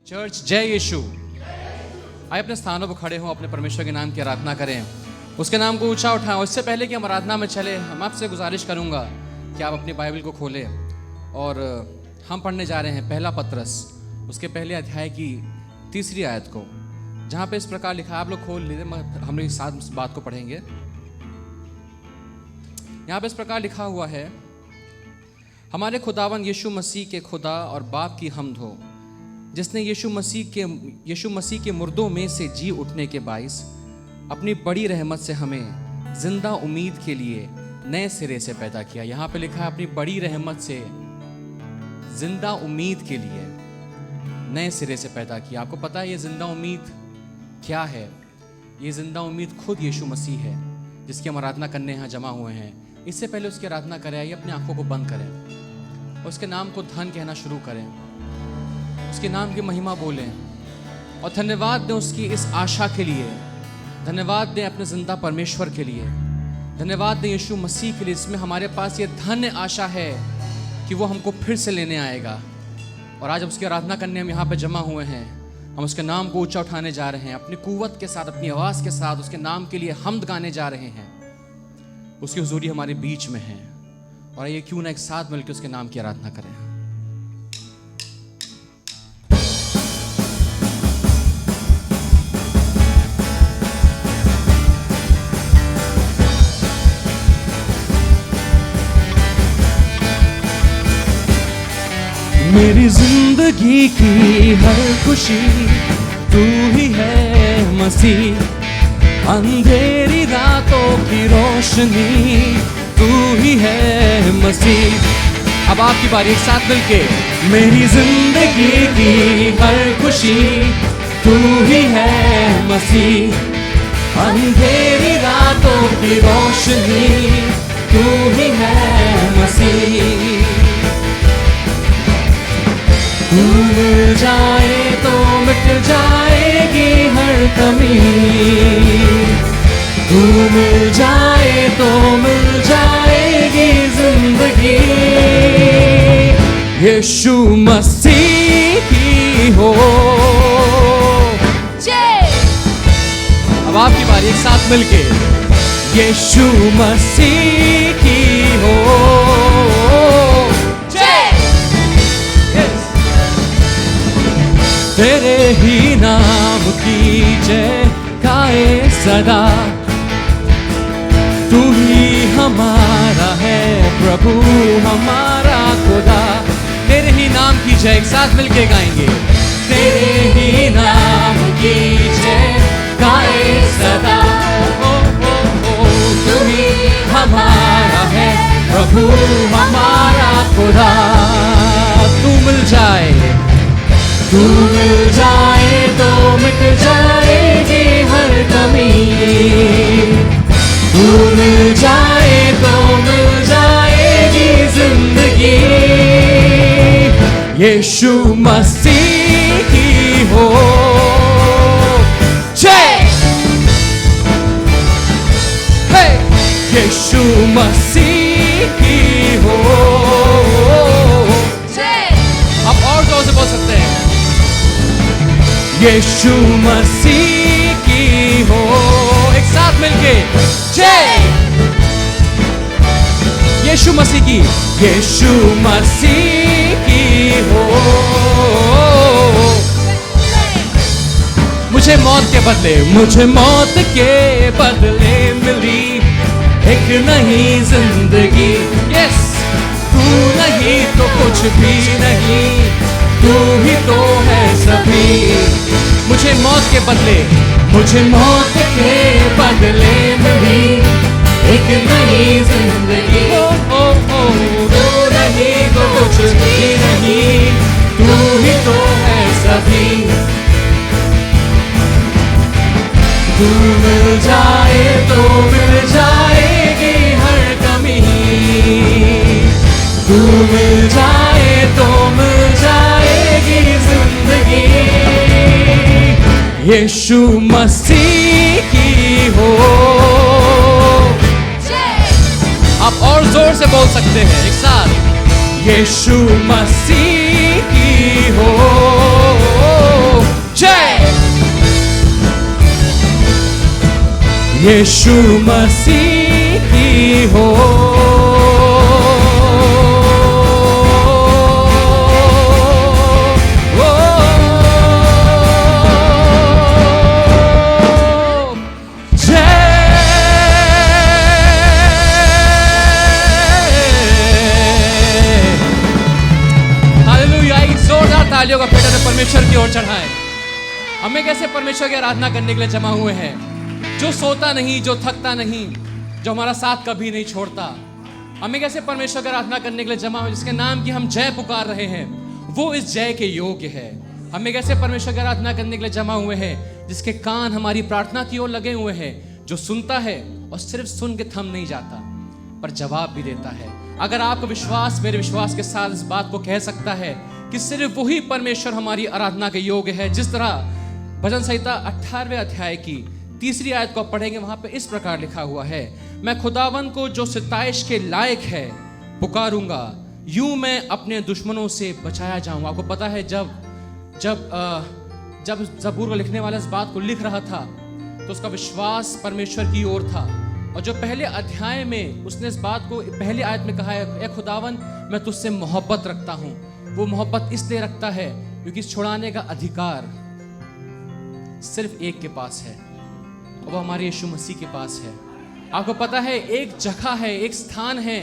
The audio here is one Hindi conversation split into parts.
चर्च जय यीशु। आइए अपने स्थानों पर खड़े हों, अपने परमेश्वर के नाम की आराधना करें, उसके नाम को ऊंचा उठाएं। इससे पहले कि हम आराधना में चले, हम आपसे गुजारिश करूंगा कि आप अपनी बाइबल को खोलें और हम पढ़ने जा रहे हैं पहला पत्रस, उसके पहले अध्याय की 3री आयत को, जहाँ पे इस प्रकार लिखा है। आप लोग खोल लीजिए, हम लोग साथ इस बात को पढ़ेंगे। यहाँ पे इस प्रकार लिखा हुआ है, हमारे खुदावन यीशु मसीह के खुदा और बाप की हम्द हो, जिसने यीशु मसीह के मुर्दों में से जी उठने के बाइस अपनी बड़ी रहमत से हमें जिंदा उम्मीद के लिए नए सिरे से पैदा किया। यहाँ पे लिखा है अपनी बड़ी रहमत से जिंदा उम्मीद के लिए नए सिरे से पैदा किया। आपको पता है ये जिंदा उम्मीद क्या है? ये जिंदा उम्मीद खुद यीशु मसीह है, जिसकी हम आराधना करने यहाँ जमा हुए हैं। इससे पहले उसकी आराधना करें, आइए अपनी आंखों को बंद करें और उसके नाम को धन कहना शुरू करें, उसके नाम की महिमा बोलें और धन्यवाद दें उसकी इस आशा के लिए। धन्यवाद दें अपने जिंदा परमेश्वर के लिए। धन्यवाद दें यीशु मसीह के लिए, इसमें हमारे पास ये धन्य आशा है कि वो हमको फिर से लेने आएगा। और आज उसकी आराधना करने हम यहाँ पे जमा हुए हैं, हम उसके नाम को ऊंचा उठाने जा रहे हैं, अपनी कुव्वत के साथ, अपनी आवाज़ के साथ उसके नाम के लिए हम्द गाने जा रहे हैं। उसकी हुजूरी हमारे बीच में है और ये क्यों ना एक साथ मिलकर उसके नाम की आराधना करें। मेरी जिंदगी की हर खुशी तू ही है मसीह, अंधेरी रातों की रोशनी तू ही है मसीह। अब आपकी बारी, एक साथ मिलके। मेरी जिंदगी की हर खुशी तू ही है मसीह, अंधेरी रातों की रोशनी तू ही है मसीह। तू मिल जाए तो मिट जाएगी हर कमी, तू मिल जाए तो मिल जाएगी जिंदगी। यीशु मसीह की हो जय। अब आपकी बारी, एक साथ मिलके। यीशु मसीह की हो तेरे ही नाम की जय गाए सदा, तू ही हमारा है प्रभु हमारा खुदा। तेरे ही नाम की जय, एक साथ मिलके गाएंगे। तेरे ही नाम की जय गाए सदा, तू ही हमारा है प्रभु हमारा खुदा। तू मिल जाए, तू मिल जाए तो मिट जाएगी हर कमी, तू मिल जाए तो मिल जाएगी जिंदगी। यीशु मसीह की हो जय, यीशु मसीह की हो जय। आप और जोर से बोल सकते हैं। यीशु मसीह की हो, एक साथ मिलके जय। यीशु मसीह की, यीशु मसीह की हो। मुझे मौत के बदले, मुझे मौत के बदले मिली एक नई जिंदगी। यस। तू नहीं तो कुछ भी नहीं, तू ही तो है सभी। मुझे मौत के बदले, मुझे मौत के बदले मिली एक नई जिंदगी। तू नहीं तो कुछ भी नहीं, तू ही तो है सभी। तू मिल जाए तो मिल जाएगी हर कमी, तू मिल जाए तो मिल जाएगी जिंदगी। यीशु मसीह की हो जय। आप और जोर से बोल सकते हैं, एक साथ। यीशु मसीह की हो यीशु मसीह की हो। तालियों का फेटा परमेश्वर की ओर चढ़ाएं। हमें कैसे परमेश्वर की आराधना करने के लिए जमा हुए हैं, जो सोता नहीं, जो थकता नहीं, जो हमारा साथ कभी नहीं छोड़ता। हमें कैसे परमेश्वर की आराधना करने के लिए जमा हुए, जिसके नाम की हम जय पुकार रहे हैं, वो इस जय के योग्य है। हमें कैसे परमेश्वर की आराधना करने के लिए जमा हुए हैं, जिसके कान हमारी प्रार्थना की ओर लगे हुए हैं, जो सुनता है और सिर्फ सुन के थम नहीं जाता पर जवाब भी देता है। अगर आपका विश्वास मेरे विश्वास के साथ इस बात को कह सकता है कि सिर्फ वही परमेश्वर हमारी आराधना के योग्य है, जिस तरह भजन संहिता 18वें अध्याय की 3री आयत को पढ़ेंगे, वहां पे इस प्रकार लिखा हुआ है, मैं खुदावन को जो सिताइश के लायक है पुकारूंगा, यूं मैं अपने दुश्मनों से बचाया जाऊंगा। आपको पता है जब जबूर को लिखने वाला इस बात को लिख रहा था तो उसका विश्वास परमेश्वर की ओर था, और जो पहले अध्याय में उसने इस बात को पहले आयत में कहा है, ए खुदावन मैं तुझसे मोहब्बत रखता हूं। वो मोहब्बत इसलिए रखता है क्योंकि छुड़ाने का अधिकार सिर्फ एक के पास है, और वो हमारे यीशु मसीह के पास है। आपको पता है एक जगह है, एक स्थान है,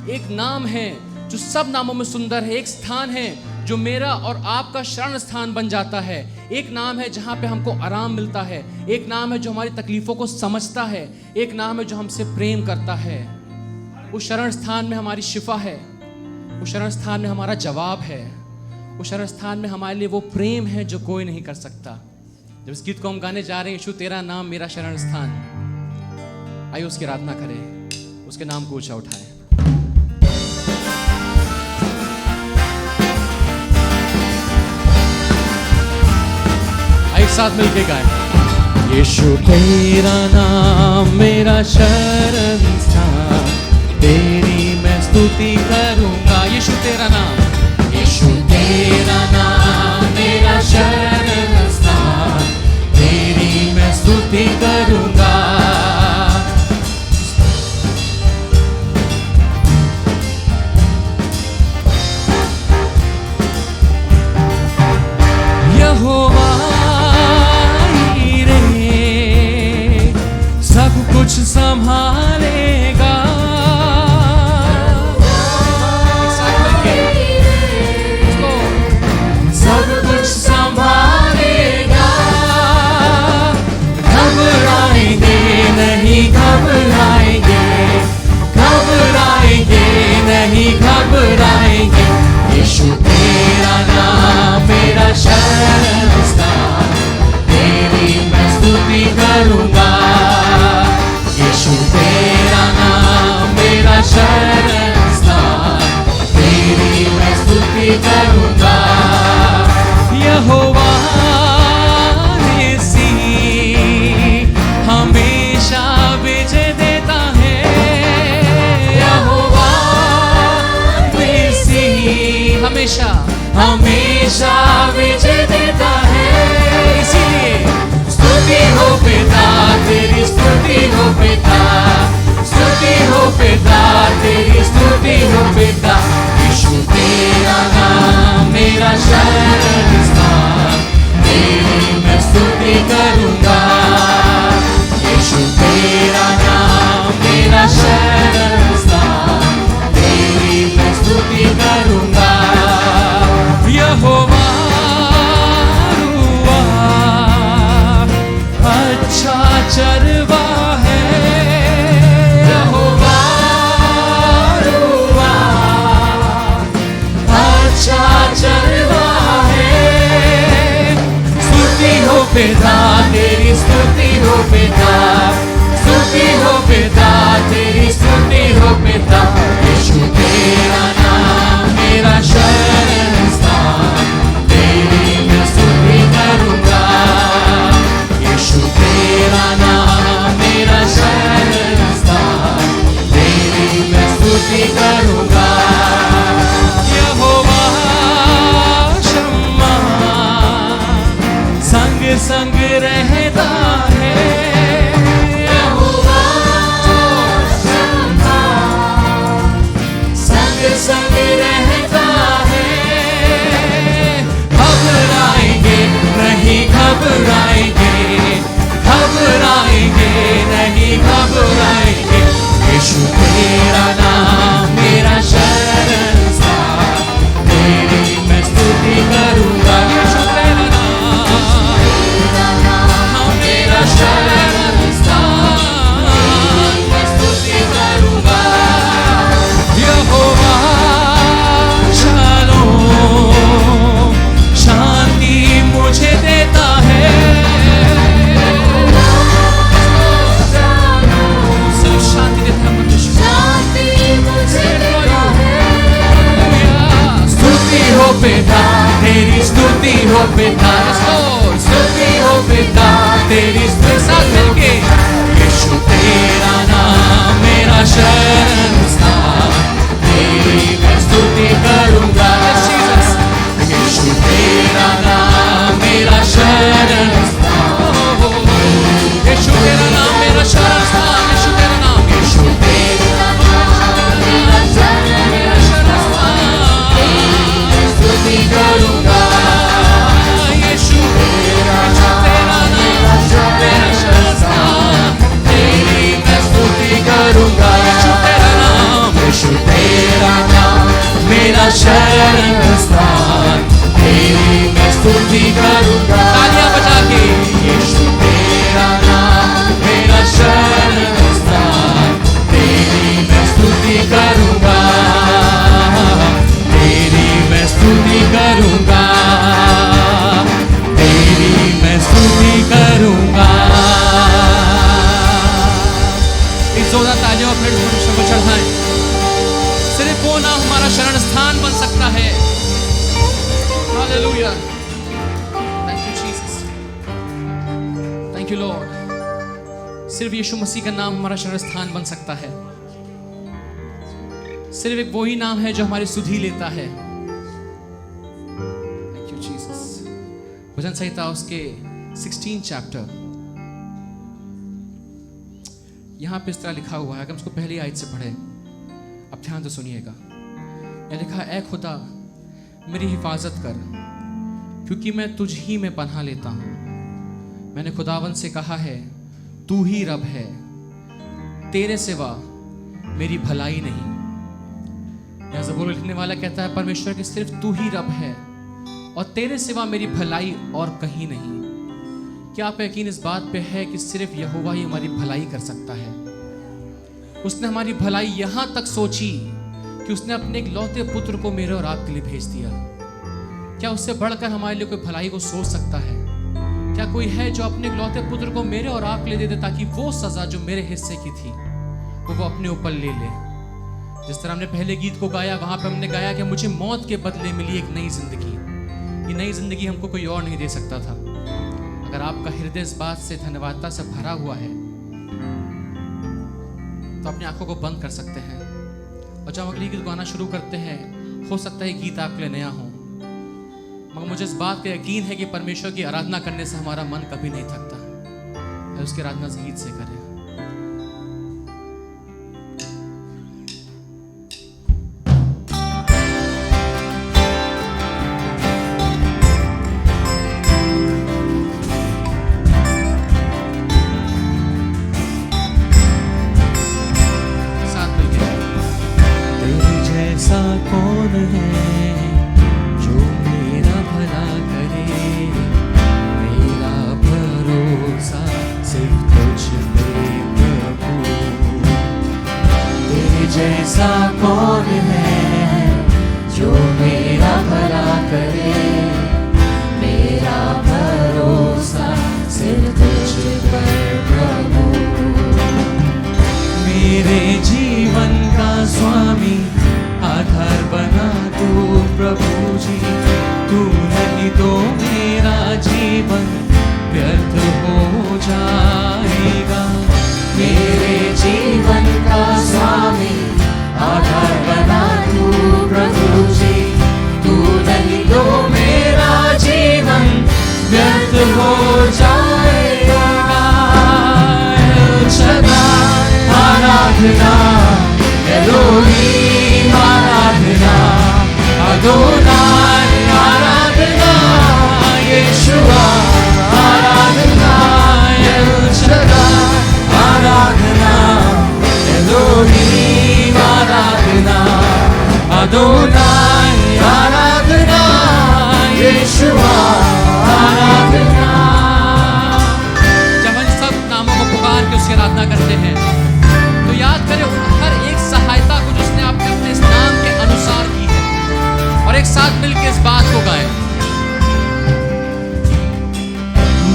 एक नाम है जो सब नामों में सुंदर है, एक स्थान है जो मेरा और आपका शरण स्थान बन जाता है, एक नाम है जहां पे हमको आराम मिलता है, एक नाम है जो हमारी तकलीफों को समझता है, एक नाम है जो हमसे प्रेम करता है। उस शरण स्थान में हमारी शिफा है, उस शरण स्थान में हमारा जवाब है, उस शरण स्थान में हमारे लिए वो प्रेम है जो कोई नहीं कर सकता। जब इस गीत को हम गाने जा रहे हैं, यीशु तेरा नाम मेरा शरण स्थान, आइए उसकी आराधना करें, उसके नाम को ऊंचा उठाएं। एक साथ मिलके गाएं। यीशु तेरा नाम मेरा शरण स्थान, तेरी मैं स्तुति करूंगा। यीशु तेरा नाम, यीशु तेरा नाम मेरा शरण स्थान, तेरी मैं स्तुति करूंगा। यहोवा सब कुछ संभालेगा, सब कुछ संभालेगा। घबराएंगे नहीं, घबराएंगे, घबराएंगे नहीं, घबराएंगे। यीशु तेरा नाम मेरा शरण स्थान, तेरी मैं स्तुति करूंगा। यीशु तेरा नाम मेरा शरण स्थान, तेरी मैं स्तुति करूंगा। यहोवा निसी हमेशा विजय देता है, यहोवा निसी हमेशा हमेशा विजय देता है। इसीलिए स्तुति हो पिता तेरी, स्तुति हो पिता, स्तुति हो पिता तेरी, स्तुति हो पिता। यीशु तेरा नाम मेरा शरण स्थान, तेरी मैं स्तुति करूंगा। यीशु तेरा नाम मेरा शरण स्थान, तेरी मैं स्तुति करूंगा। यहोवा अच्छा चरवा है, यहोवा रुआ अच्छा चरवा है। स्तुति हो पिता तेरी, स्तुति हो पिता, स्तुति हो पिता तेरी, स्तुति हो पिता। यीशु तेरा नाम मेरा शरण स्थान, तेरी मैं स्तुति करूंगा। यीशु तेरा नाम मेरा शरण स्थान, तेरी मैं स्तुति करूंगा। यहोवा शम्मा संग संग रहता है, यहोवा एक साथ मिलके यीशु तेरा नाम मेरा शरण स्थान, तेरी मैं स्तुति करूंगा। यीशु तेरा नाम मेरा शरण स्थान, यीशु तेरा नाम मेरा शरण स्थान, यीशु तेरा नाम, यीशु तेरा नाम मेरा शरण स्थान, स्तुति करूंगा। यीशु तेरा नाम मेरा शरण स्थान, तेरी मैं स्तुति करूंगा। यीशु तेरा नाम, यीशु तेरा नाम मेरा शरण स्थान, तेरी मैं स्तुति करूंगा। तालियां बजा के यीशु तेरा नाम मेरा शरण स्थान, तेरी मैं स्तुति करूंगा, तेरी मैं स्तुति करूंगा, तेरी मैं स्तुति करूंगा। इस जोरदार तालियों अपने परमेश्वर को चढ़ाएं। सिर्फ वो नाम हमारा शरण स्थान बन सकता है। Hallelujah, thank you Jesus, thank you Lord. सिर्फ यीशु मसीह का नाम हमारा शरण स्थान बन सकता है। सिर्फ एक वही नाम है जो हमारी सुधि लेता है। Thank you Jesus. भजन संहिता उसके 16 चैप्टर, यहां पे इस तरह लिखा हुआ है कि हम उसको पहली आयत से पढ़े। अब ध्यान से सुनिएगा। यह लिखा, ऐ खुदा मेरी हिफाजत कर, क्योंकि मैं तुझ ही में पनाह लेता हूं। मैंने खुदावन से कहा है, तू ही रब है, तेरे सिवा मेरी भलाई नहीं। यह ज़बूर लिखने वाला कहता है, परमेश्वर कि सिर्फ तू ही रब है और तेरे सिवा मेरी भलाई और कहीं नहीं। क्या आप यकीन इस बात पे है कि सिर्फ यहोवा ही हमारी भलाई कर सकता है? उसने हमारी भलाई यहां तक सोची कि उसने अपने एक लौते पुत्र को मेरे और आपके लिए भेज दिया। क्या उससे बढ़कर हमारे लिए कोई भलाई को सोच सकता है? क्या कोई है जो अपने लौते पुत्र को मेरे और आपके लिए दे दे, ताकि वो सजा जो मेरे हिस्से की थी वो अपने ऊपर ले ले? जिस तरह हमने पहले गीत को गाया, वहां पे हमने गाया कि मुझे मौत के बदले मिली एक नई जिंदगी। ये नई जिंदगी हमको कोई और नहीं दे सकता था। अगर आपका हृदय इस बात से धन्यवादता से भरा हुआ है तो अपनी आंखों को बंद कर सकते हैं, और जब अगली गीत गाना शुरू करते हैं, हो सकता है गीत आपके लिए नया हो, मगर मुझे इस बात का यकीन है कि परमेश्वर की आराधना करने से हमारा मन कभी नहीं थकता है। उसकी आराधना इस गीत से करें। कौन है जो मेरा भला करे, मेरा भरोसा सिर्फ तुझ पे प्रभु। तेरे जैसा कौन है जो मेरा भला करे, मेरा भरोसा सिर्फ तुझ पर प्रभु। मेरे जीवन का स्वामी आधार बना तू प्रभु जी, तू नहीं तो मेरा जीवन व्यर्थ हो जाएगा। मेरे जीवन का स्वामी आधार बना तू प्रभु जी, तू नहीं तो मेरा जीवन व्यर्थ हो जाएगा। आराधना एलोहीम, आराधना अदोनाय, आराधना यीशुआ, आराधना एल शद्दाई, आराधना एलोहीम, आराधना अदोनाय, आराधना यीशुआ, आराधना। जब हम सब नामों को पुकार के उसकी आराधना करते हैं तो याद करें हर एक सहायता को जो उसने आपने अपने इस नाम के अनुसार की है, और एक साथ मिलकर इस बात को गाएं।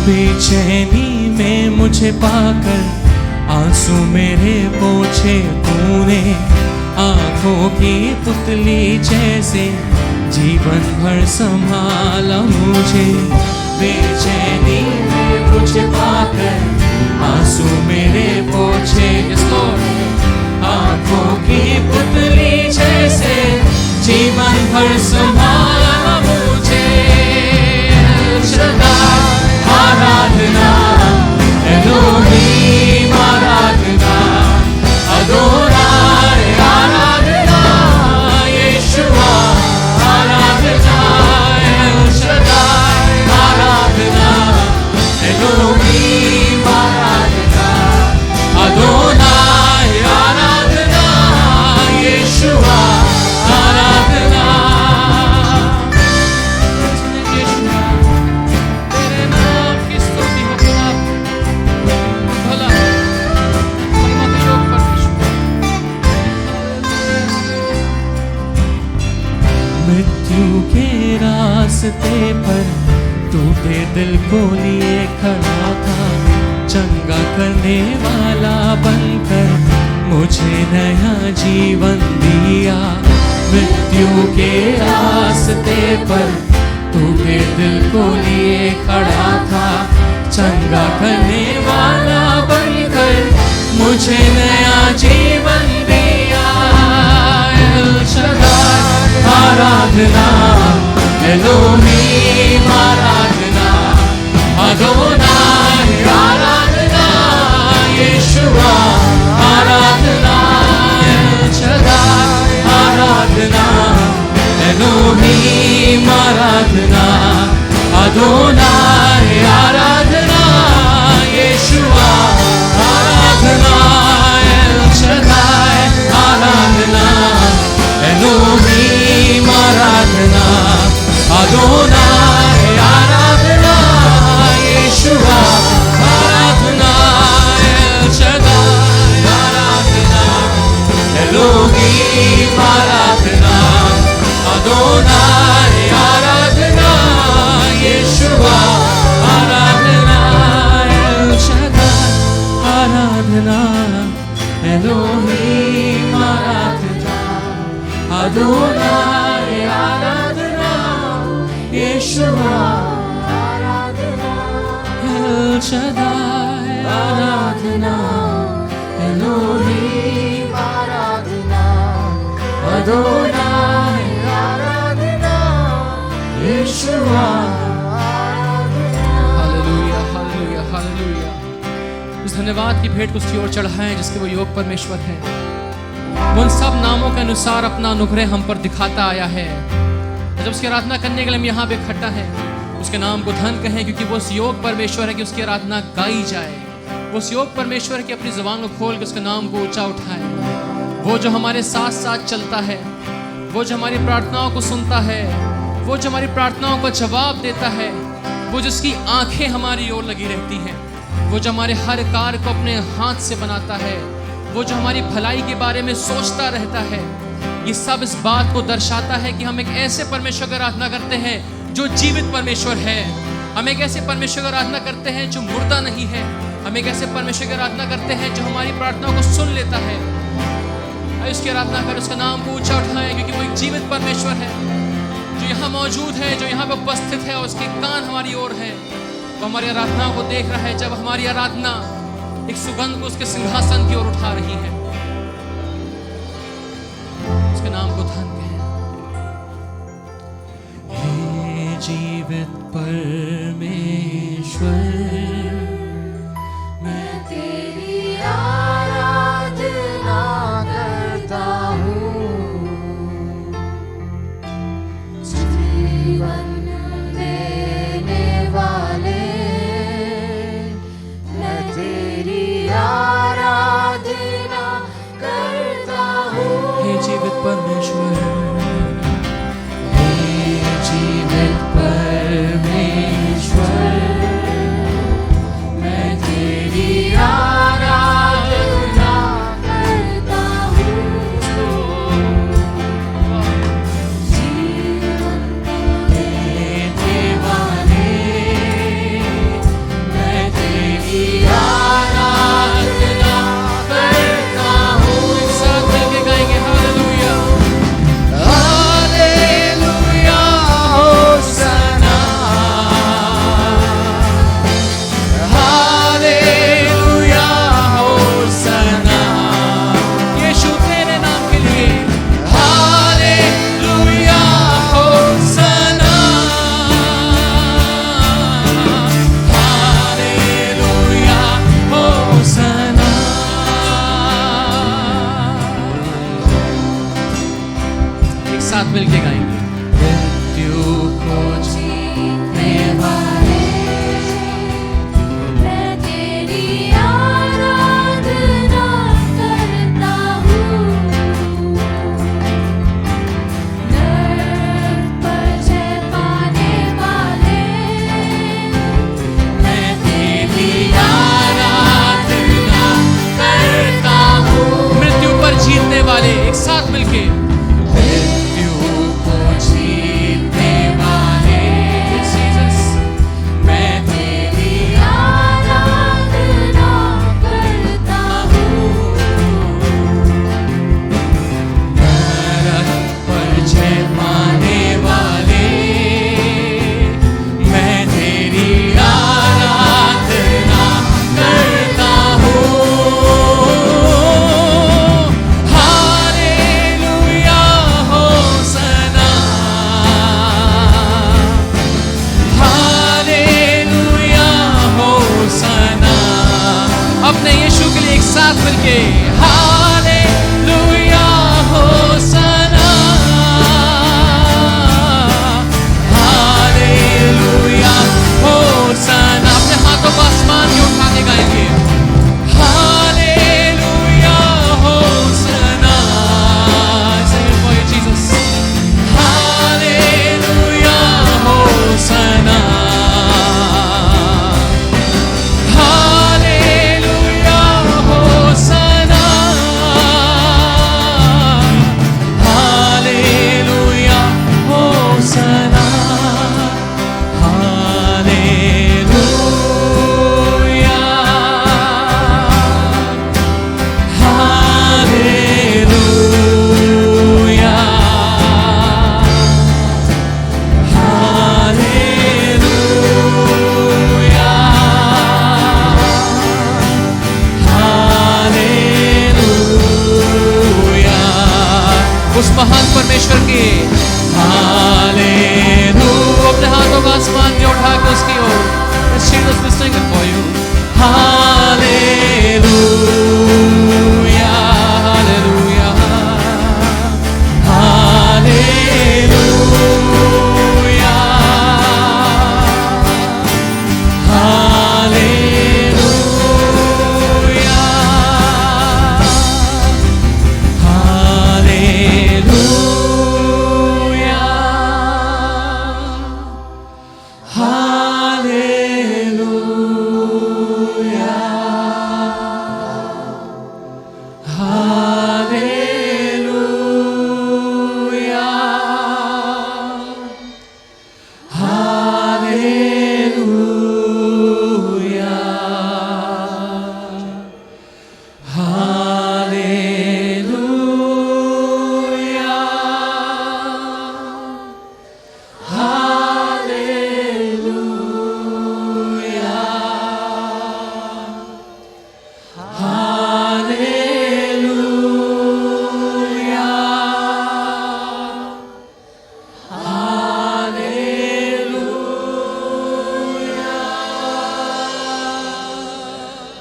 बेचैनी में मुझे पाकर आंसू मेरे पोंछे तूने, आंखों की पुतली जैसे जीवन भर संभाला मुझे। बेचैनी में मुझे पाकर आंसू मेरे पोछे। Yes, Lord. आंखों की पुतली जैसे जीवन भर संभाला मुझे। शदाई आराधना, एलोहीम आराधना, अदोनाय आराधना, यीशुआ आराधना, एल शदाई आराधना, एलोहीम आराधना, अदोनाय आराधना, यीशुआ आराधना। यीशुआ, तेरे नाम की स्तुति हो भला, भला, महिमा के योग परमेश्वर। मृत्यु के रास्ते पर टूटे दिल को लिए खड़ा था, चंगा करने वाला बनकर मुझे नया जीवन दिया। मृत्यु के रास्ते पर टूटे दिल को लिए खड़ा था, चंगा करने वाला बनकर मुझे नया जीवन दिया। एल शदाई आराधना, एलोहीम आराधना, अदोनाय आराधना, यीशुआ आराधना, एल शदाई आराधना, एलोहीम आराधना, अदोनाय आराधना, यीशुआ आराधना, एल शदाई आराधना, एलोहीम आराधना, अदोनाय आराधना, यीशुआ आराधना, एल शदाई आराधना, एलोहीम आराधना, अदोनाय आराधना, यीशुआ आराधना, एल शदाई आराधना, एलोहीम आराधना, अदोनाय आराधना, यीशुआ आराधना, एल शदाई आराधना, एलोहीम आराधना, अदोनाय आराधना, यीशुआ आराधना। Hallelujah, hallelujah, hallelujah. उस धन्यवाद की भेंट को उसकी ओर चढ़ाएं जिसके वो योग परमेश्वर है। वो उन सब नामों के अनुसार अपना अनुग्रह हम पर दिखाता आया है। जब उसकी आराधना करने के लिए हम यहाँ पे इकट्ठा हैं, उसके नाम को धन कहें, क्योंकि वो उस योग परमेश्वर है कि उसकी आराधना गाई जाए। वो उस योग परमेश्वर है कि अपनी जुबान को खोल के उसके नाम को ऊंचा उठाए। वो जो हमारे साथ साथ चलता है, वो जो हमारी प्रार्थनाओं को सुनता है, वो जो हमारी प्रार्थनाओं को जवाब देता है, वो जिसकी आंखें हमारी ओर लगी रहती हैं, वो जो हमारे हर कार्य को अपने हाथ से बनाता है, वो जो हमारी भलाई के बारे में सोचता रहता है। ये सब इस बात को दर्शाता है कि हम एक ऐसे परमेश्वर की आराधना करते हैं जो जीवित परमेश्वर है। हम एक ऐसे परमेश्वर की आराधना करते हैं जो मुर्दा नहीं है। हम एक ऐसे परमेश्वर की आराधना करते हैं जो हमारी प्रार्थनाओं को सुन लेता है। इसकी आराधना कर, उसका नाम को ऊंचा उठाएं, क्योंकि वो एक जीवित परमेश्वर है जो यहाँ मौजूद है, जो यहाँ पे उपस्थित है, और उसके कान हमारी ओर है। वो हमारी आराधना को देख रहा है। जब हमारी आराधना एक सुगंध को उसके सिंहासन की ओर उठा रही है, उसके नाम को धन कहें। हे जीवित परमेश्वर, मैं तेरी आराधना करता हूँ। जीवन देने वाले, मैं तेरी आराधना करता हूँ। हे जीवित परमेश्वर, हे जीवित परमेश्वर,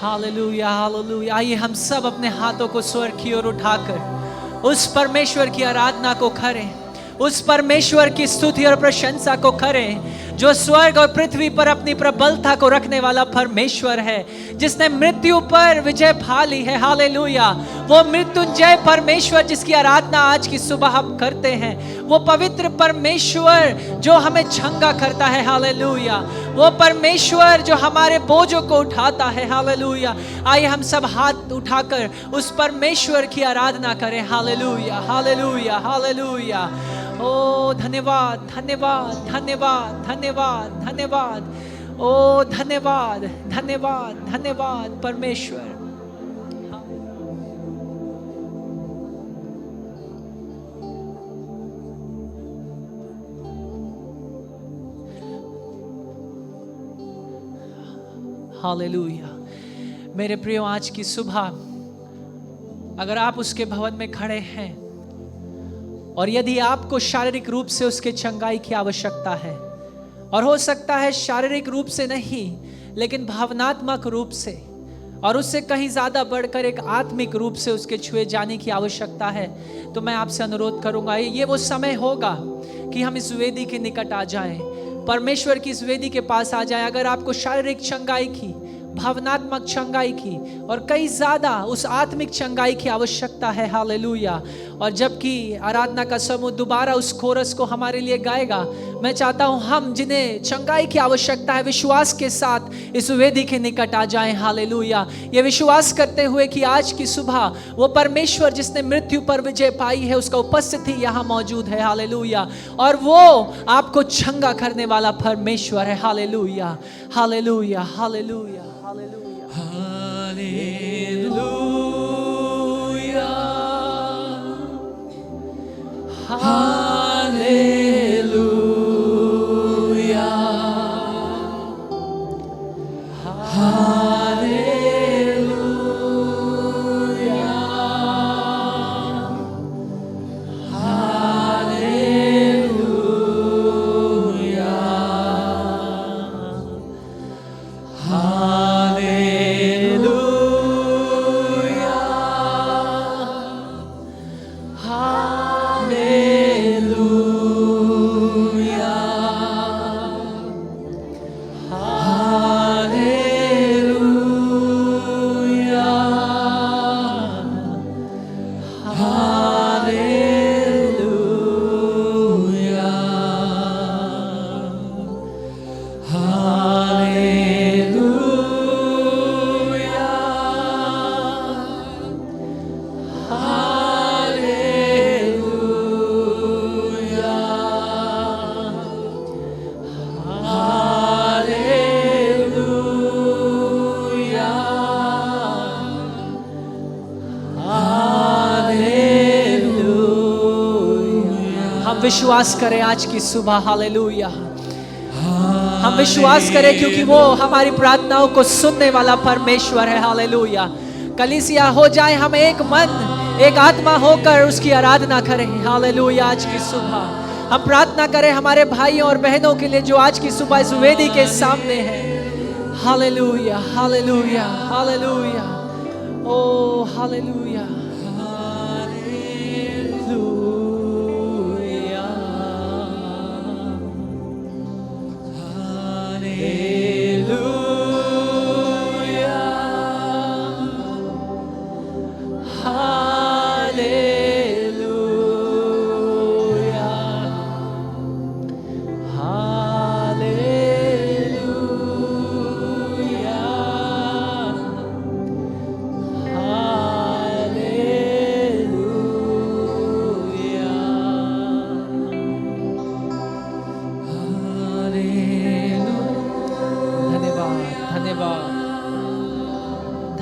हालेलुया हालेलुया। आइए हम सब अपने हाथों को स्वर्ग की ओर उठाकर उस परमेश्वर की आराधना को करें, उस परमेश्वर की स्तुति और प्रशंसा को करें जो स्वर्ग और पृथ्वी पर अपनी प्रबलता को रखने वाला परमेश्वर है, जिसने मृत्यु पर विजय पा ली है। हालेलुया। वो मृत्युंजय परमेश्वर जिसकी आराधना आज की सुबह हम करते हैं, वो पवित्र परमेश्वर जो हमें छंगा करता है। हालेलुया। वो परमेश्वर जो हमारे बोझों को उठाता है। हालेलुया। आइए हम सब हाथ उठाकर उस परमेश्वर की आराधना करें। Hallelujah hallelujah hallelujah. ओ धन्यवाद धन्यवाद धन्यवाद धन्यवाद धन्यवाद। ओ धन्यवाद धन्यवाद धन्यवाद परमेश्वर। हालेलुया। मेरे प्रियो, आज की सुबह अगर आप उसके भवन में खड़े हैं और यदि आपको शारीरिक रूप से उसके चंगाई की आवश्यकता है, और हो सकता है शारीरिक रूप से नहीं लेकिन भावनात्मक रूप से और उससे कहीं ज़्यादा बढ़कर एक आत्मिक रूप से उसके छुए जाने की आवश्यकता है, तो मैं आपसे अनुरोध करूंगा, ये वो समय होगा कि हम इस वेदी के निकट आ जाएं, परमेश्वर की इस वेदी के पास आ जाएं। अगर आपको शारीरिक चंगाई की, भावनात्मक चंगाई की और कई ज़्यादा उस आत्मिक चंगाई की आवश्यकता है। हालेलुया। और जबकि आराधना का समूह दोबारा उस कोरस को हमारे लिए गाएगा, मैं चाहता हूं हम जिन्हें चंगाई की आवश्यकता है विश्वास के साथ इस वेदी के निकट आ जाएं। हालेलुया। ये विश्वास करते हुए कि आज की सुबह वो परमेश्वर जिसने मृत्यु पर विजय पाई है उसका उपस्थिति यहाँ मौजूद है। हालेलुया। और वो आपको चंगा करने वाला परमेश्वर है। Hallelujah hallelujah hallelujah hallelujah hallelujah hallelujah विश्वास करें आज की सुबह। हालेलुया। हम विश्वास करें क्योंकि वो हमारी प्रार्थनाओं को सुनने वाला परमेश्वर है। हालेलुया। कलीसिया हो जाए, हम एक मन एक आत्मा होकर उसकी आराधना करें। हालेलुया। आज की सुबह हम प्रार्थना करें हमारे भाइयों और बहनों के लिए जो आज की सुबह इस वेदी के सामने है। Hallelujah hallelujah hallelujah. ओ हालेलुया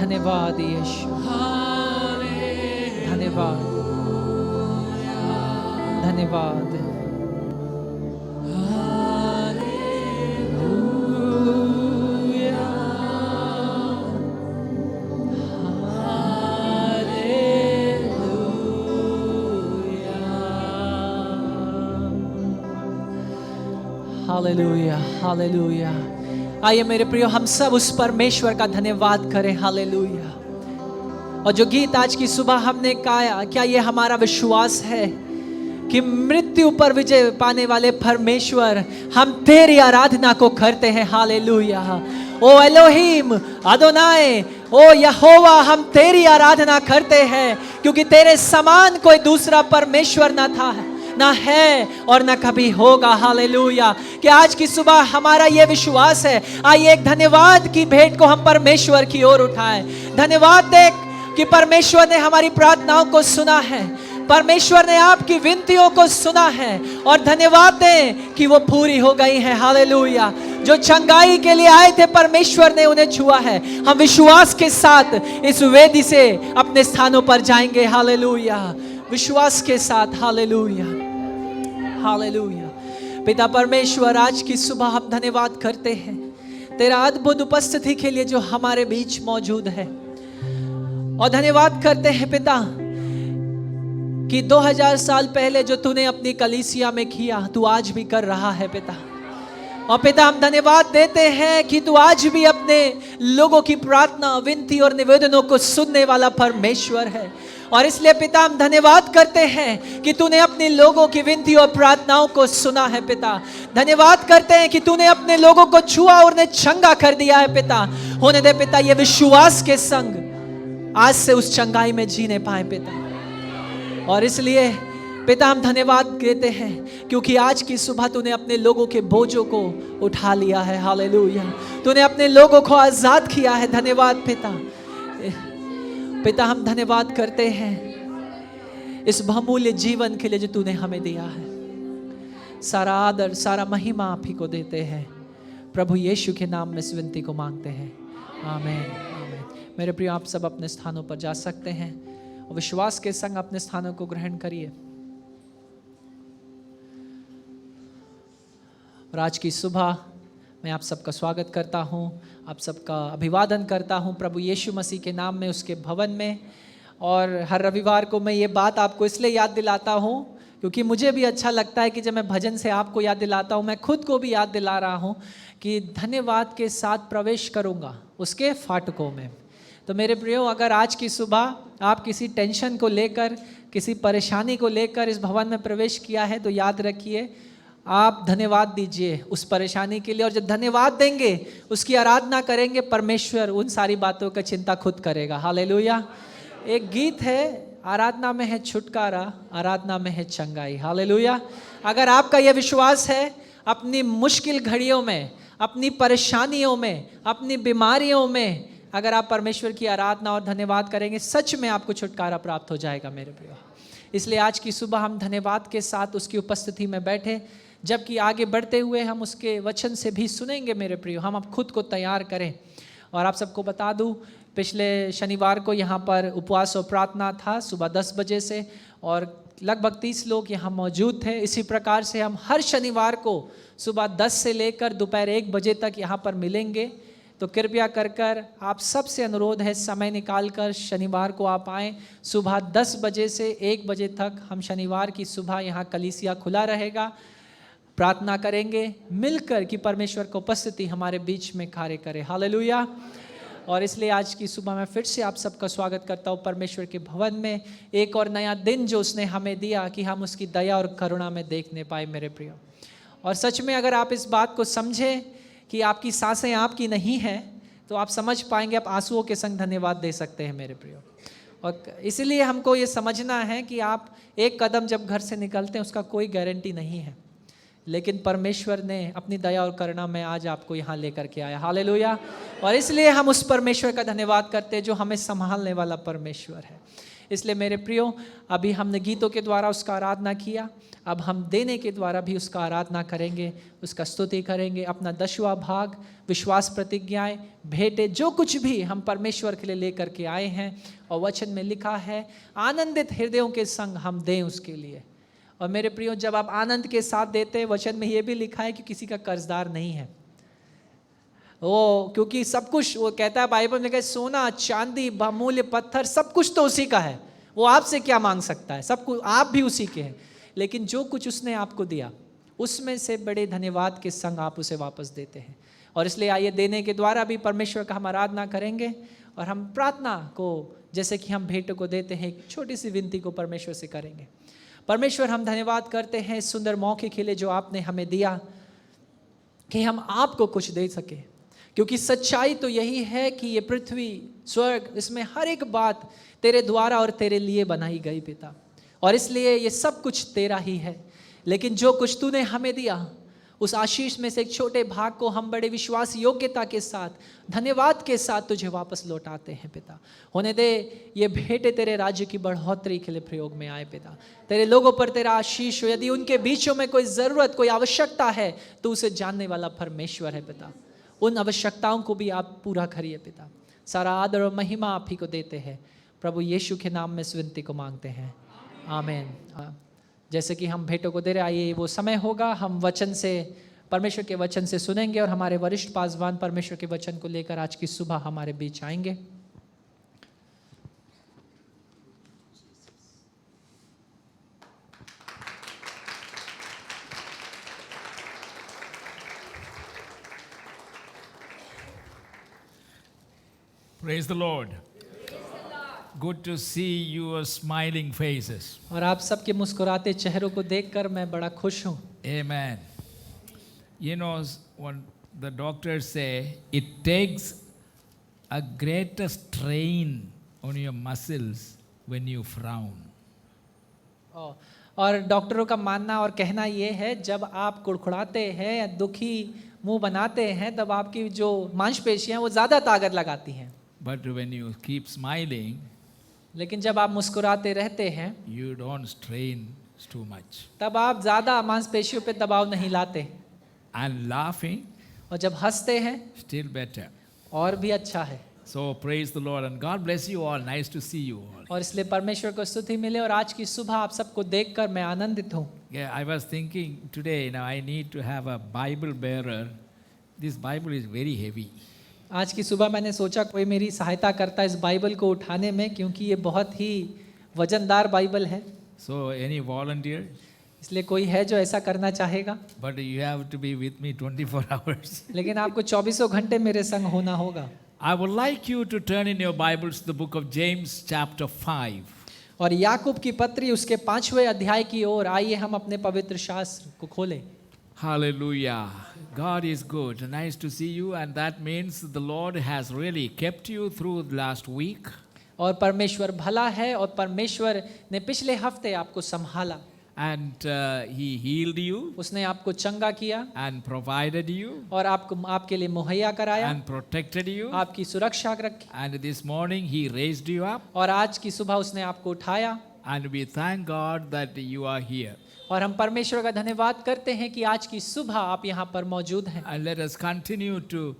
धन्यवाद यीशु, धन्यवाद, धन्यवाद। Hallelujah, hallelujah. आइए मेरे प्रियो, हम सब उस परमेश्वर का धन्यवाद करें। हालेलुया। और जो गीत आज की सुबह हमने गाया, क्या ये हमारा विश्वास है कि मृत्यु पर विजय पाने वाले परमेश्वर, हम तेरी आराधना को करते हैं। हालेलुया। ओ एलोहिम, अदोनाय, ओ यहोवा, हम तेरी आराधना करते हैं, क्योंकि तेरे समान कोई दूसरा परमेश्वर ना था, ना है और ना कभी होगा। हालेलुया। कि आज की सुबह हमारा ये विश्वास है। आइए एक धन्यवाद की भेंट को हम परमेश्वर की ओर उठाएं। धन्यवाद दे कि परमेश्वर ने हमारी प्रार्थनाओं को सुना है, परमेश्वर ने आपकी विनतियों को सुना है, और धन्यवाद दें कि वो पूरी हो गई है। हालेलुया। जो चंगाई के लिए आए थे, परमेश्वर ने उन्हें छुआ है। हम विश्वास के साथ इस वेदी से अपने स्थानों पर जाएंगे। हालेलुया। विश्वास के साथ। Hallelujah, hallelujah. पिता परमेश्वर, आज की सुबह हम धन्यवाद करते हैं तेरा अद्भुत उपस्थिति के लिए जो हमारे बीच मौजूद है, और धन्यवाद करते हैं पिता कि 2000 साल पहले जो तूने अपनी कलीसिया में किया, तू आज भी कर रहा है पिता। और पिता, हम धन्यवाद देते हैं कि तू आज भी अपने लोगों की प्रार्थना, विनती और निवेदनों को सुनने वाला परमेश्वर है। और इसलिए पिता, हम धन्यवाद करते हैं कि तूने अपने लोगों की विनती और प्रार्थनाओं को सुना है पिता। धन्यवाद करते हैं कि तूने अपने लोगों को छुआ और उन्हें चंगा कर दिया है पिता। होने दे पिता, ये विश्वास के संग आज से उस चंगाई में जीने पाए पिता। और इसलिए पिता, हम धन्यवाद देते हैं क्योंकि आज की सुबह तूने अपने लोगों के बोझों को उठा लिया है। हालेलुया। तूने अपने लोगों को आजाद किया है। धन्यवाद पिता। पिता, हम धन्यवाद करते हैं इस बहुमूल्य जीवन के लिए जो तूने हमें दिया है। सारा आदर, सारा महिमा आप ही को देते हैं। प्रभु यीशु के नाम में इस विनती को मांगते हैं। आमीन, आमीन। मेरे प्रिय, आप सब अपने स्थानों पर जा सकते हैं और विश्वास के संग अपने स्थानों को ग्रहण करिए। और आज की सुबह मैं आप सबका स्वागत करता हूं, आप सबका अभिवादन करता हूं प्रभु यीशु मसीह के नाम में, उसके भवन में। और हर रविवार को मैं ये बात आपको इसलिए याद दिलाता हूं क्योंकि मुझे भी अच्छा लगता है कि जब मैं भजन से आपको याद दिलाता हूं, मैं खुद को भी याद दिला रहा हूं कि धन्यवाद के साथ प्रवेश करूंगा उसके फाटकों में। तो मेरे प्रियो, अगर आज की सुबह आप किसी टेंशन को लेकर, किसी परेशानी को लेकर इस भवन में प्रवेश किया है, तो याद रखिए आप धन्यवाद दीजिए उस परेशानी के लिए। और जब धन्यवाद देंगे, उसकी आराधना करेंगे, परमेश्वर उन सारी बातों का चिंता खुद करेगा। हालेलुया। एक गीत है, आराधना में है छुटकारा, आराधना में है चंगाई। हालेलुया। अगर आपका यह विश्वास है, अपनी मुश्किल घड़ियों में, अपनी परेशानियों में, अपनी बीमारियों में अगर आप परमेश्वर की आराधना और धन्यवाद करेंगे, सच में आपको छुटकारा प्राप्त हो जाएगा मेरे प्रियो। इसलिए आज की सुबह हम धन्यवाद के साथ उसकी उपस्थिति में बैठे, जबकि आगे बढ़ते हुए हम उसके वचन से भी सुनेंगे मेरे प्रियो। हम अब खुद को तैयार करें। और आप सबको बता दूं, पिछले शनिवार को यहाँ पर उपवास और प्रार्थना था सुबह 10 बजे से, और लगभग 30 लोग यहाँ मौजूद थे। इसी प्रकार से हम हर शनिवार को सुबह 10 से लेकर दोपहर 1 बजे तक यहाँ पर मिलेंगे। तो कृपया कर आप सबसे अनुरोध है, समय निकाल कर शनिवार को आप आएँ। सुबह 10 बजे से 1 बजे तक हम शनिवार की सुबह यहाँ कलीसिया खुला रहेगा। प्रार्थना करेंगे मिलकर कि परमेश्वर की उपस्थिति हमारे बीच में कार्य करे। हालेलुया। और इसलिए आज की सुबह मैं फिर से आप सबका स्वागत करता हूँ परमेश्वर के भवन में। एक और नया दिन जो उसने हमें दिया कि हम उसकी दया और करुणा में देखने पाए मेरे प्रियो। और सच में अगर आप इस बात को समझें कि आपकी सांसें आपकी नहीं हैं, तो आप समझ पाएंगे, आप आंसुओं के संग धन्यवाद दे सकते हैं मेरे प्रियो। और इसलिए हमको ये समझना है कि आप एक कदम जब घर से निकलते हैं, उसका कोई गारंटी नहीं है, लेकिन परमेश्वर ने अपनी दया और करुणा में आज आपको यहाँ लेकर के आया। हालेलुया। और इसलिए हम उस परमेश्वर का धन्यवाद करते हैं जो हमें संभालने वाला परमेश्वर है। इसलिए मेरे प्रियो, अभी हमने गीतों के द्वारा उसका आराधना किया, अब हम देने के द्वारा भी उसका आराधना करेंगे, उसका स्तुति करेंगे। अपना 10वां भाग, विश्वास प्रतिज्ञाएं, भेंटें, जो कुछ भी हम परमेश्वर के लिए लेकर के आए हैं, और वचन में लिखा है आनंदित हृदयों के संग हम दें उसके लिए। और मेरे प्रियो, जब आप आनंद के साथ देते हैं, वचन में ये भी लिखा है कि किसी का कर्जदार नहीं है वो, क्योंकि सब कुछ, वो कहता है बाइबल में, सोना चांदी बहुमूल्य पत्थर सब कुछ तो उसी का है, वो आपसे क्या मांग सकता है, सब कुछ आप भी उसी के हैं। लेकिन जो कुछ उसने आपको दिया, उसमें से बड़े धन्यवाद के संग आप उसे वापस देते हैं। और इसलिए आइए देने के द्वारा भी परमेश्वर का हम आराधना करेंगे, और हम प्रार्थना को, जैसे कि हम भेंट को देते हैं, एक छोटी सी विनती को परमेश्वर से करेंगे। परमेश्वर, हम धन्यवाद करते हैं इस सुंदर मौके के लिए जो आपने हमें दिया कि हम आपको कुछ दे सके, क्योंकि सच्चाई तो यही है कि ये पृथ्वी, स्वर्ग, इसमें हर एक बात तेरे द्वारा और तेरे लिए बनाई गई पिता, और इसलिए ये सब कुछ तेरा ही है। लेकिन जो कुछ तूने हमें दिया, उस आशीष में से एक छोटे भाग को हम बड़े विश्वास योग्यता के साथ, धन्यवाद के साथ तुझे वापस लौटाते हैं पिता। होने दे ये भेंटे तेरे राज्य की बढ़ोतरी के लिए प्रयोग में आए पिता। तेरे लोगों पर तेरा आशीष हो, यदि उनके बीचों में कोई ज़रूरत, कोई आवश्यकता है, तो उसे जानने वाला परमेश्वर है पिता। उन आवश्यकताओं को भी आप पूरा करिए पिता। सारा आदर और महिमा आप ही को देते हैं, प्रभु यीशु के नाम में इस विनती को मांगते हैं, आमीन। जैसे कि हम भेंटों को दे रहे, आइए वो समय होगा, हम वचन से, परमेश्वर के वचन से सुनेंगे, और हमारे वरिष्ठ पासवान परमेश्वर के वचन को लेकर आज की सुबह हमारे बीच आएंगे। Praise the Lord. Good to see your smiling faces. और आप सबके मुस्कुराते चेहरों को देखकर मैं बड़ा खुश हूँ। Amen. You know, when the doctors say it takes a greater strain on your muscles when you frown. और डॉक्टरों का मानना और कहना ये है, जब आप कुड़कुड़ाते हैं या दुखी मुंह बनाते हैं, तब आपकी जो मांसपेशियां वो ज़्यादा ताकत लगाती हैं। But when you keep smiling, लेकिन जब आप मुस्कुराते रहते हैं, you don't strain too much. तब आप ज़्यादा मांसपेशियों पे दबाव नहीं लाते, And laughing, और जब हंसते हैं still better. और भी अच्छा है। So praise the Lord and God bless you all. Nice to see you all. और इसलिए परमेश्वर को स्तुति मिले, और आज की सुबह आप सबको देखकर मैं आनंदित हूँ। Yeah, I was thinking today, I need to have a Bible bearer. This Bible is very heavy. आज की सुबह मैंने सोचा कोई मेरी सहायता करता इस बाइबल को उठाने में, क्योंकि ये बहुत ही वजनदार बाइबल है। So any volunteer? इसलिए कोई है जो ऐसा करना चाहेगा? But you have to be with me 24 hours. लेकिन आपको 24 घंटे मेरे संग होना होगा। I would like you to turn in your Bibles to the book of James chapter 5. और याकूब की पत्री उसके 5वें अध्याय की ओर आइए हम अपने पवित्र शास्त्र को खोलें। Hallelujah. God is good. Nice to see you, and that means the Lord has really kept you through the last week. और परमेश्वर भला है, और परमेश्वर ने पिछले हफ्ते आपको संभाला, And He healed you उसने आपको चंगा किया, and provided you और आपके लिए मुहैया कराया, and protected you. आपकी सुरक्षा रखी, And this morning He raised you up, और आज की सुबह उसने आपको उठाया। and we thank God that you are here. और हम परमेश्वर का धन्यवाद करते हैं कि आज की सुबह आप यहाँ पर मौजूद हैं। And let us continue to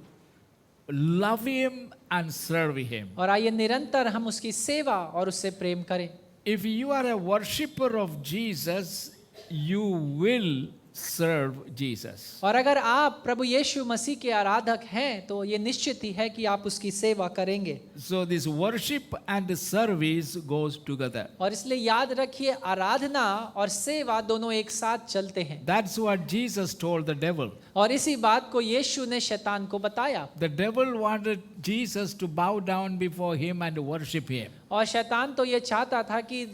love Him and serve Him. और आइए निरंतर हम उसकी सेवा और उससे प्रेम करें। If you are a worshipper of Jesus, you will serve Jesus. और अगर आप प्रभु यीशु मसीह के आराधक हैं, तो ये निश्चित ही है कि आप उसकी सेवा करेंगे। So this worship and service goes together. और इसलिए याद रखिए, आराधना और सेवा दोनों एक साथ चलते हैं। That's what Jesus told the devil. और इसी बात को यीशु ने शैतान को बताया। The devil wanted Jesus to bow down before him and worship him. और शैतान तो ये चाहता था कि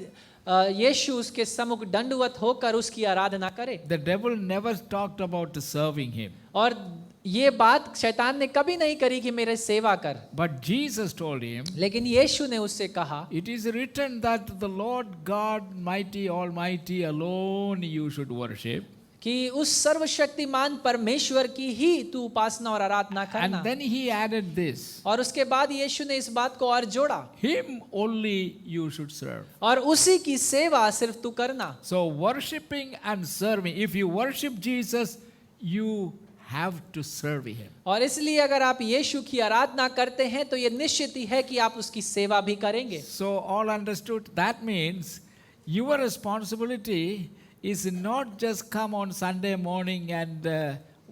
यीशु उसके सम्मुख दंडवत होकर उसकी आराधना करे। The devil never talked about serving him. और ये बात शैतान ने कभी नहीं करी कि मेरे सेवा कर। But Jesus told him, लेकिन यीशु ने उससे कहा, it is written that the Lord God mighty almighty alone you should worship. कि उस सर्वशक्तिमान परमेश्वर की ही तू उपासना और आराधना करना। And then he added this, और उसके बाद यीशु ने इस बात को और जोड़ा, him only you should serve. और उसी की सेवा सिर्फ तू करना। So worshiping and serving, if you worship Jesus, you have to serve him. और इसलिए अगर आप यीशु की आराधना करते हैं तो ये निश्चित ही है कि आप उसकी सेवा भी करेंगे। So all understood? That means your responsibility is not just come on Sunday morning and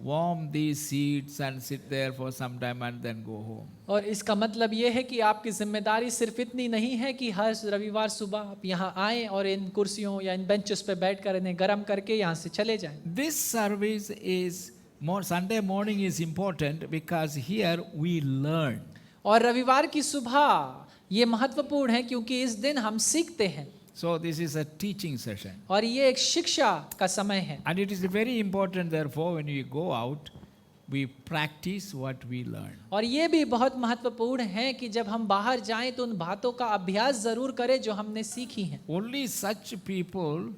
warm these seats and sit there for some time and then go home. और इसका मतलब ये है कि आपकी जिम्मेदारी सिर्फ इतनी नहीं है कि हर रविवार सुबह आप यहाँ आएं और इन कुर्सियों या इन बेंचेस पे बैठकर इन्हें गर्म करके यहाँ से चले जाएं। This service is more, Sunday morning is important because here we learn. और रविवार की सुबह ये महत्वपूर्ण है क्योंकि इस दिन हम सीखते हैं। So this is a teaching session. और ये एक शिक्षा का समय है। And it is very important therefore when we go out, we practice what we learn. और ये भी बहुत महत्वपूर्ण है कि जब हम बाहर जाएं तो उन बातों का अभ्यास जरूर करें जो हमने सीखी हैं। Only such people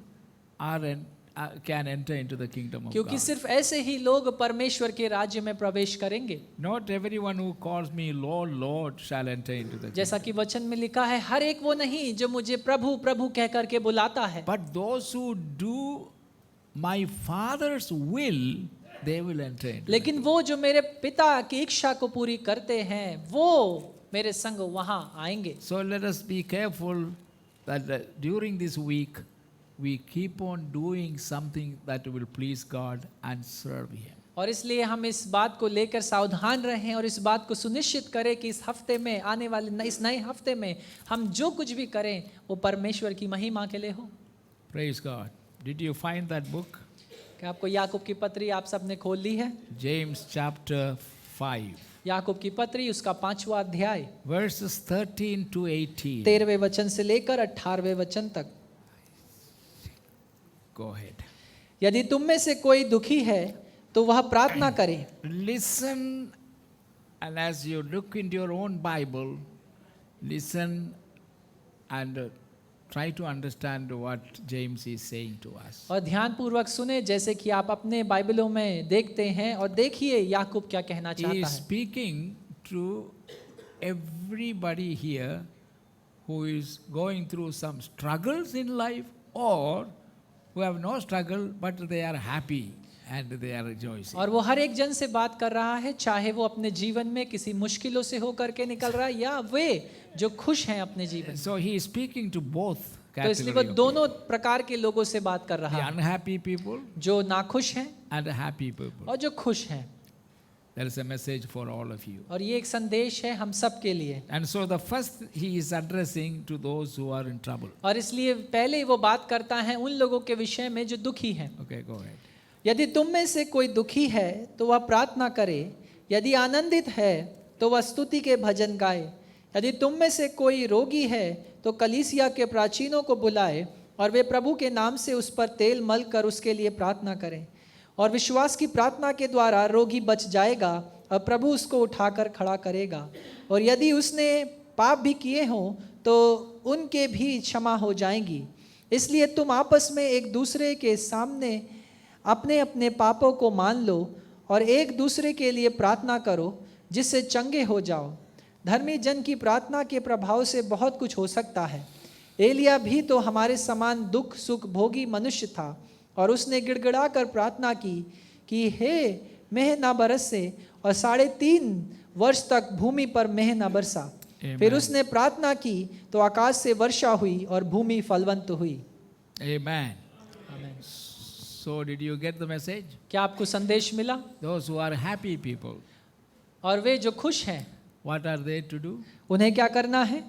can enter into the kingdom of क्योंकि God. सिर्फ ऐसे ही लोग परमेश्वर के राज्य में प्रवेश करेंगे। Not everyone who calls me Lord, Lord shall enter into the kingdom. जैसा कि वचन में लिखा है, हर एक वो नहीं जो मुझे प्रभु प्रभु कह करके बुलाता है, But those who do my Father's will, they will enter into. लेकिन वो जो मेरे पिता की इच्छा को पूरी करते हैं वो मेरे संग वहां आएंगे। So let us be careful that during this week we keep on doing something that will please God and serve Him. और इसलिए हम इस बात को लेकर सावधान रहें और इस बात को सुनिश्चित करें कि इस हफ्ते में आने वाले इस नए हफ्ते में हम जो कुछ भी करें वो परमेश्वर की महिमा के लिए हो। Praise God. Did you find that book? क्या आपको याकूब की पत्री आप सबने खोल ली है? James chapter 5, याकूब की पत्री उसका 5वां अध्याय verses 13 to 18. 13वें वचन से लेकर 18वें वचन तक। Go ahead. यदि तुम में से कोई दुखी है तो वह प्रार्थना करे। Listen, and as you look into your own Bible, listen and try to understand what James is saying to us. और ध्यान पूर्वक सुने जैसे कि आप अपने बाइबलों में देखते हैं और देखिए याकूब क्या कहना He चाहता is है। speaking to everybody here who is going through some struggles in life or who have no struggle but they are happy and they are rejoicing. और वो हर एक जन से बात कर रहा है, चाहे वो अपने जीवन में किसी मुश्किलों से होकर के निकल रहा है या वे जो खुश हैं अपने जीवन। So he is speaking to both तो इसलिए वो category of दोनों प्रकार के लोगों से बात कर people. रहा The है, unhappy people जो नाखुश हैं and the happy people. और जो खुश हैं। There is a message for all of you. और ये एक संदेश है हम सब के लिए। And so the first he is addressing to those who are in trouble. और इसलिए पहले वो बात करता है उन लोगों के विषय में जो दुखी हैं। Okay, go ahead. यदि तुम में से कोई दुखी है तो वह प्रार्थना करे, यदि आनंदित है तो वह स्तुति के भजन गाए। यदि तुम में से कोई रोगी है तो कलीसिया के प्राचीनों को बुलाए और वे प्रभु के नाम से उस पर तेल मल कर उसके लिए प्रार्थना करें। और विश्वास की प्रार्थना के द्वारा रोगी बच जाएगा और प्रभु उसको उठाकर खड़ा करेगा। और यदि उसने पाप भी किए हों तो उनके भी क्षमा हो जाएंगी। इसलिए तुम आपस में एक दूसरे के सामने अपने अपने पापों को मान लो और एक दूसरे के लिए प्रार्थना करो जिससे चंगे हो जाओ। धर्मी जन की प्रार्थना के प्रभाव से बहुत कुछ हो सकता है। एलिया भी तो हमारे समान दुख सुख भोगी मनुष्य था और उसने गिड़गिड़ा कर प्रार्थना की कि हे मेह ना बरसे, और 3.5 वर्ष तक भूमि पर मेह ना बरसा। फिर उसने प्रार्थना की तो आकाश से वर्षा हुई और भूमि फलवंत हुई। Amen. So did you get the message? क्या आपको संदेश मिला? Those who are happy people, और वे जो खुश हैं what are they to do? उन्हें क्या करना है?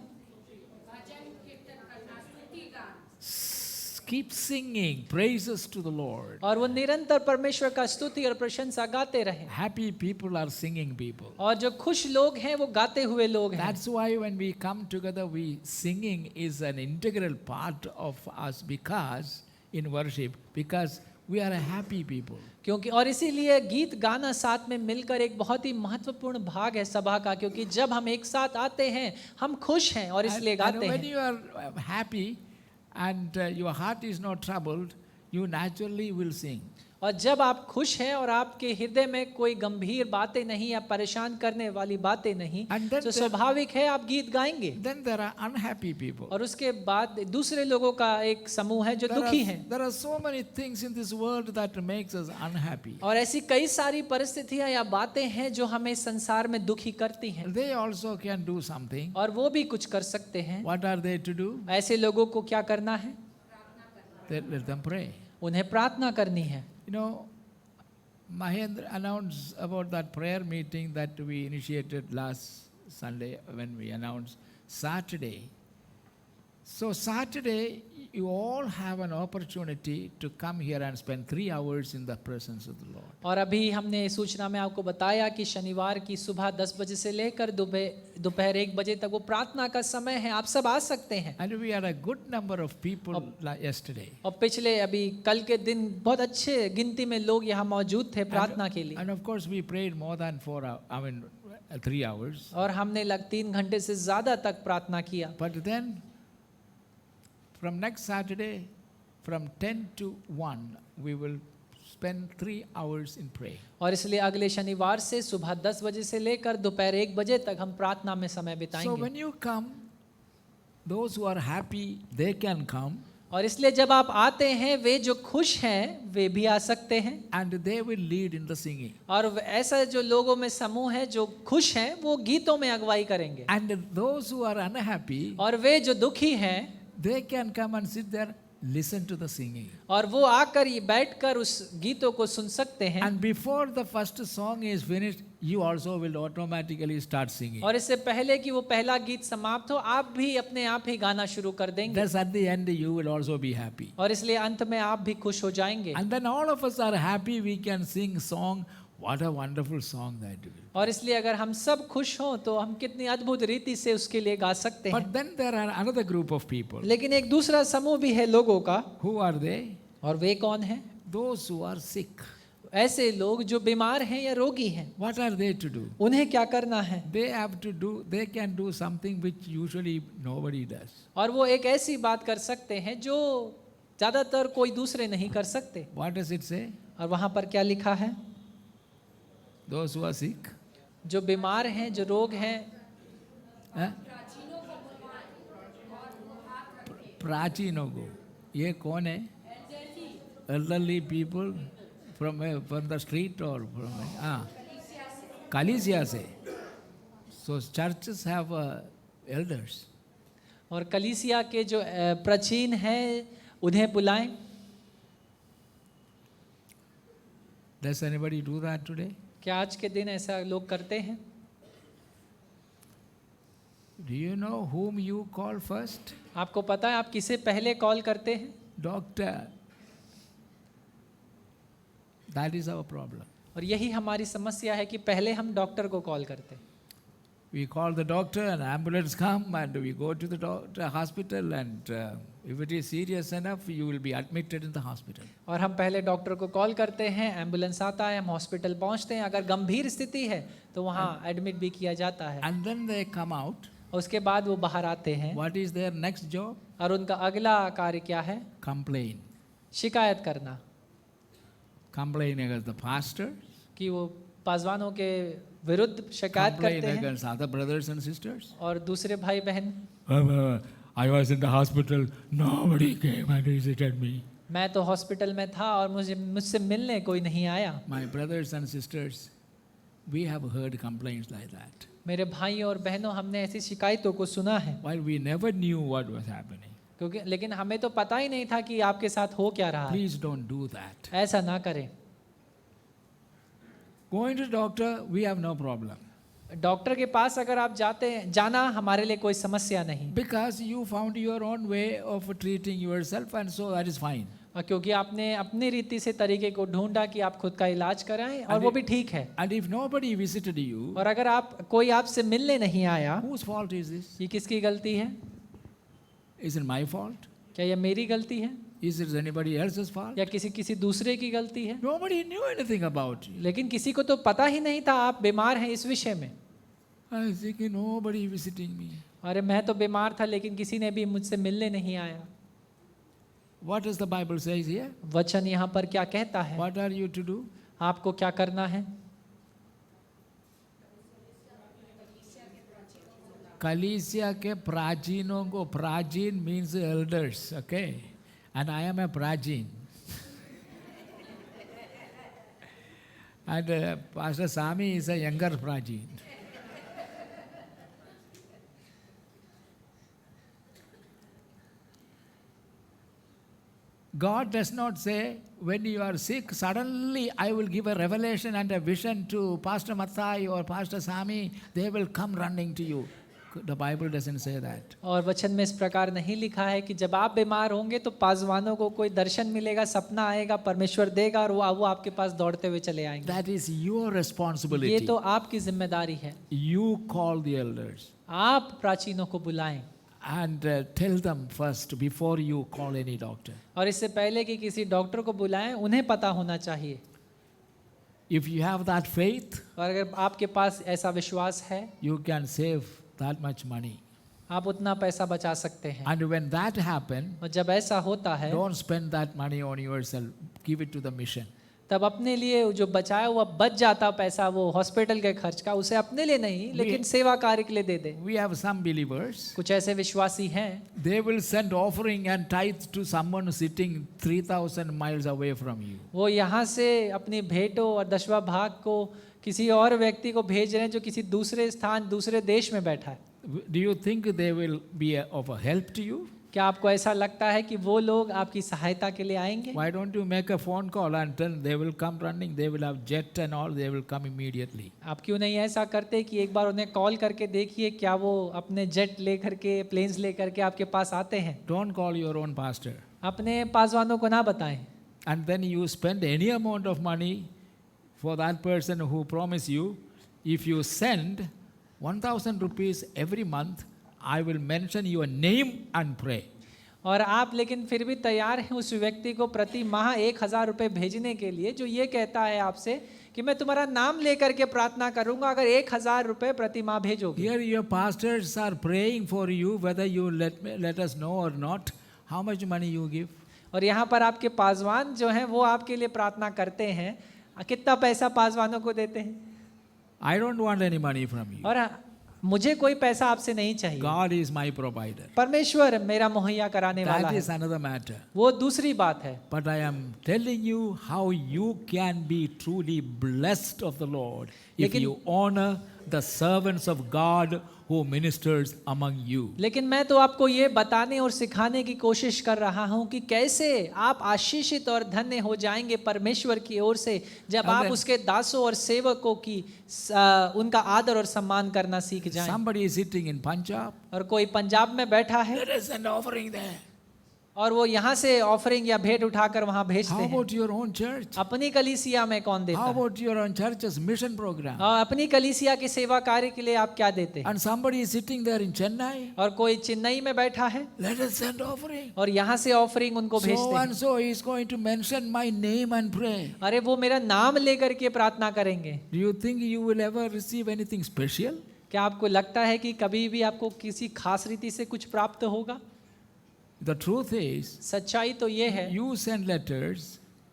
Keep singing praises to the Lord. और वो निरंतर परमेश्वर का स्तुति और प्रशंसा गाते रहें। Happy people are singing people. और जो खुश लोग हैं वो गाते हुए लोग हैं। That's why when we come together, singing is an integral part of us because in worship, because we are a happy people. क्योंकि और इसीलिए गीत गाना साथ में मिलकर एक बहुत ही महत्वपूर्ण भाग है सभा का, क्योंकि जब हम एक साथ आते हैं हम खुश हैं और इसलिए And गाते when हैं। you are happy and your heart is not troubled, you naturally will sing. और जब आप खुश हैं और आपके हृदय में कोई गंभीर बातें नहीं या परेशान करने वाली बातें नहीं, And then तो स्वाभाविक है आप गीत गाएंगे। Then there are unhappy people. और उसके बाद दूसरे लोगों का एक समूह है जो दुखी हैं। There are so many things in this world that makes us unhappy. और ऐसी कई सारी परिस्थितियां या बातें हैं जो हमें संसार में दुखी करती हैं, They also can do something. और वो भी कुछ कर सकते हैं। What are they to do? ऐसे लोगों को क्या करना है? Let them pray. उन्हें प्रार्थना करनी है। You know, Mahendra announced about that prayer meeting that we initiated last Sunday when we announced Saturday. So Saturday, you all have an opportunity to come here and spend 3 hours in the presence of the Lord. और अभी हमने सूचना में आपको बताया कि शनिवार की सुबह 10 बजे से लेकर दोपहर 1 बजे तक वो प्रार्थना का समय है, आप सब आ सकते हैं। And we had a good number of people yesterday. और पिछले अभी कल के दिन बहुत अच्छे गिनती में लोग यहाँ मौजूद थे प्रार्थना के लिए। And of course, we prayed more than 3 hours. और हमने 3 घंटे से ज़्यादा तक प्रार्थना किया। But then, from next Saturday, from 10 to 1, we will spend 3 hours in prayer. और इसलिए अगले शनिवार से सुबह 10 बजे से लेकर दोपहर 1 बजे तक हम प्रार्थना में समय So बिताएंगे। when you come, those who are happy, they can come और इसलिए जब आप आते हैं, वे जो खुश हैं वे भी आ सकते हैं। and they will lead in the singing. और ऐसा जो लोगों में समूह है जो खुश हैं वो गीतों में अगुवाई करेंगे। And those who are unhappy, और वे जो दुखी हैं they can come and sit there, listen to the singing. और वो आकर ये बैठकर उस गीतों को सुन सकते हैं। And before the first song is finished, you also will automatically start singing. और इससे पहले कि वो पहला गीत समाप्त हो, आप भी अपने आप ही गाना शुरू कर देंगे। Thus at the end you will also be happy. और इसलिए अंत में आप भी खुश हो जाएंगे। And then all of us are happy, we can sing song. What a wonderful song that will be. और इसलिए अगर हम सब खुश हों तो हम कितनी अद्भुत रीति से उसके लिए गा सकते हैं। But then there are another group of people. लेकिन एक दूसरा समूह भी है लोगों का। Who are they? और वे कौन हैं? Those who are sick. ऐसे लोग जो बीमार हैं या रोगी हैं। What are they to do? उन्हें क्या करना है? They can do something which usually nobody does. और वो एक ऐसी बात कर सकते हैं जो ज्यादातर कोई दूसरे नहीं कर सकते। What does it say? और वहां पर क्या लिखा है? Those who are sick. जो बीमार हैं, जो रोग हैं, Huh? Prachinogo. ये कौन है? Elderly people from the street or from Kalisya से. So churches have elders. और कलीसिया के जो प्राचीन हैं उन्हें बुलाएं। Does anybody do that today? क्या आज के दिन ऐसा लोग करते हैं? Do you know whom you call first? आपको पता है आप किसे पहले कॉल करते हैं? Doctor. That is our problem. और यही हमारी समस्या है कि पहले हम डॉक्टर को कॉल करते हैं। We call the doctor and ambulance come and we go to the hospital and if it is serious enough you will be admitted in the hospital. और हम पहले डॉक्टर को कॉल करते हैं, एम्बुलेंस आता है, हम हॉस्पिटल पहुंचते हैं। अगर गंभीर स्थिति है तो वहाँ एडमिट भी किया जाता है। And then they come out. उसके बाद वो बाहर आते हैं। What is their next job? और उनका अगला कार्य क्या है? Complain. शिकायत करना। Complain against the pastor. कि वो पासवानों के विरुद्ध शिकायत Complain करते हैं against other brothers and sisters. और दूसरे भाई बहन। I was in the hospital. Nobody came and visited me. मैं तो हॉस्पिटल में था और मुझसे मिलने कोई नहीं आया। My brothers and sisters, we have heard complaints like that. मेरे भाई और बहनों, हमने ऐसी शिकायतों को सुना है। While we never knew what was happening. क्योंकि लेकिन हमें तो पता ही नहीं था कि आपके साथ हो क्या रहा है। Please don't do that. ऐसा ना करें। Going to the doctor, we have no problem. Doctor के पास अगर आप जाना हमारे लिए कोई समस्या नहीं। Because you found your own way of treating yourself and so that is fine. और क्योंकि आपने अपनी रीति से तरीके को ढूंढा कि आप खुद का इलाज कराएं और वो भी ठीक है। And if nobody visited you, और अगर कोई आपसे मिलने नहीं आया, whose fault is this? ये किसकी गलती है? Is it my fault? क्या ये मेरी गलती है Is it anybody else's fault? या किसी दूसरे की गलती है? Nobody knew anything about you. लेकिन किसी को तो पता ही नहीं था आप बीमार हैं इस विषय में। I was thinking nobody visiting me. अरे मैं तो बीमार था लेकिन किसी ने भी मुझसे मिलने नहीं आया। What does the Bible says here? वचन यहाँ पर क्या कहता है? What are you to do? आपको क्या करना है? कलीसिया के प्राचीनों को, प्राचीन means elders, okay? And I am a प्राचीन. And Pastor Sami is a younger प्राचीन. God does not say, when you are sick, suddenly I will give a revelation and a vision to Pastor Mathai or Pastor Sami, they will come running to you. The Bible doesn't say that. और वचन में इस प्रकार नहीं लिखा है कि जब आप बीमार होंगे तो पासवानों को कोई दर्शन मिलेगा, सपना आएगा, परमेश्वर देगा और वो आपके पास दौड़ते हुए चले आएंगे। That is your responsibility. ये तो आपकी जिम्मेदारी है। You call the elders आप प्राचीनों को बुलाएं and tell them first before you call any doctor. और इससे पहले कि किसी डॉक्टर को बुलाएं, उन्हें पता होना चाहिए। If you have that faith, और अगर आपके पास ऐसा विश्वास है, you can save that much money. आप उतना पैसा बचा सकते हैं। And when that happens, और जब ऐसा होता है, don't spend that money on yourself. Give it to the mission. तब अपने लिए जो बचाया हुआ बच जाता पैसा वो हॉस्पिटल के खर्च का, उसे अपने लिए नहीं लेकिन सेवा कार्य के लिए दे दे। We have some believers. कुछ ऐसे विश्वासी हैं, They will send offering and tithe to someone sitting 3,000 miles away from you. वो यहाँ से अपनी भेंटों और दशवा भाग को किसी और व्यक्ति को भेज रहे हैं जो किसी दूसरे स्थान, दूसरे देश में बैठा है। Do you think they will be of a help to you? क्या आपको ऐसा लगता है कि वो लोग आपकी सहायता के लिए आएंगे? Why don't you make a phone call and tell they will come running, they will have jet and all, they will come immediately. आप क्यों नहीं ऐसा करते कि एक बार उन्हें कॉल करके देखिए, क्या वो अपने जेट लेकर के, प्लेन्स लेकर के आपके पास आते हैं? Don't call your own pastor. अपने पासवानों को ना बताएं। And then you spend any amount of money for that person who promised you. If you send 1,000 rupees every month, I will mention your name and pray. और आप लेकिन फिर भी तैयार हैं उस व्यक्ति को प्रति माह 1,000 रुपये भेजने के लिए जो ये कहता है आपसे कि मैं तुम्हारा नाम लेकर के प्रार्थना करूंगा अगर 1,000 रुपये प्रति माह भेजोगे। Here your pastors are praying for you whether you let us know or not how much money you give. और यहाँ पर आपके पासवान जो हैं वो आपके लिए प्रार्थना करते हैं, कितना पैसा पासवानों को देते हैं? I don't want any money from you. और मुझे कोई पैसा आपसे नहीं चाहिए। God is my provider. परमेश्वर मेरा मुहैया कराने वाला That है, is another matter. वो दूसरी बात है। But I am telling you how you can be truly blessed of the Lord if लेकिन- you honor the servants of God who ministers among you. लेकिन मैं तो आपको ये बताने और सिखाने की कोशिश कर रहा हूँ कि कैसे आप आशीषित और धन्य हो जाएंगे परमेश्वर की ओर से जब आप Amen. उसके दासों और सेवकों की उनका आदर और सम्मान करना सीख जाएं। Somebody is sitting in Punjab. और कोई पंजाब में बैठा है Let us send offering there. और वो यहाँ से ऑफरिंग या भेंट उठाकर वहाँ भेजते How हैं। about your own church? अपनी कलीसिया में कौन देता How है? about your own church's mission program? और अपनी कलीसिया की सेवा कार्य के लिए आप क्या देते हैं? And somebody is sitting there in Chennai. और कोई चेन्नई में बैठा है Let us send offering. और यहाँ से ऑफरिंग उनको So भेजते हैं। and so is going to mention my name and pray. अरे वो मेरा नाम लेकर के प्रार्थना करेंगे। Do you think you will ever receive anything special? क्या आपको लगता है कि कभी भी आपको किसी खास रीति से कुछ प्राप्त होगा? The truth is, सच्चाई तो ये है, you send letters,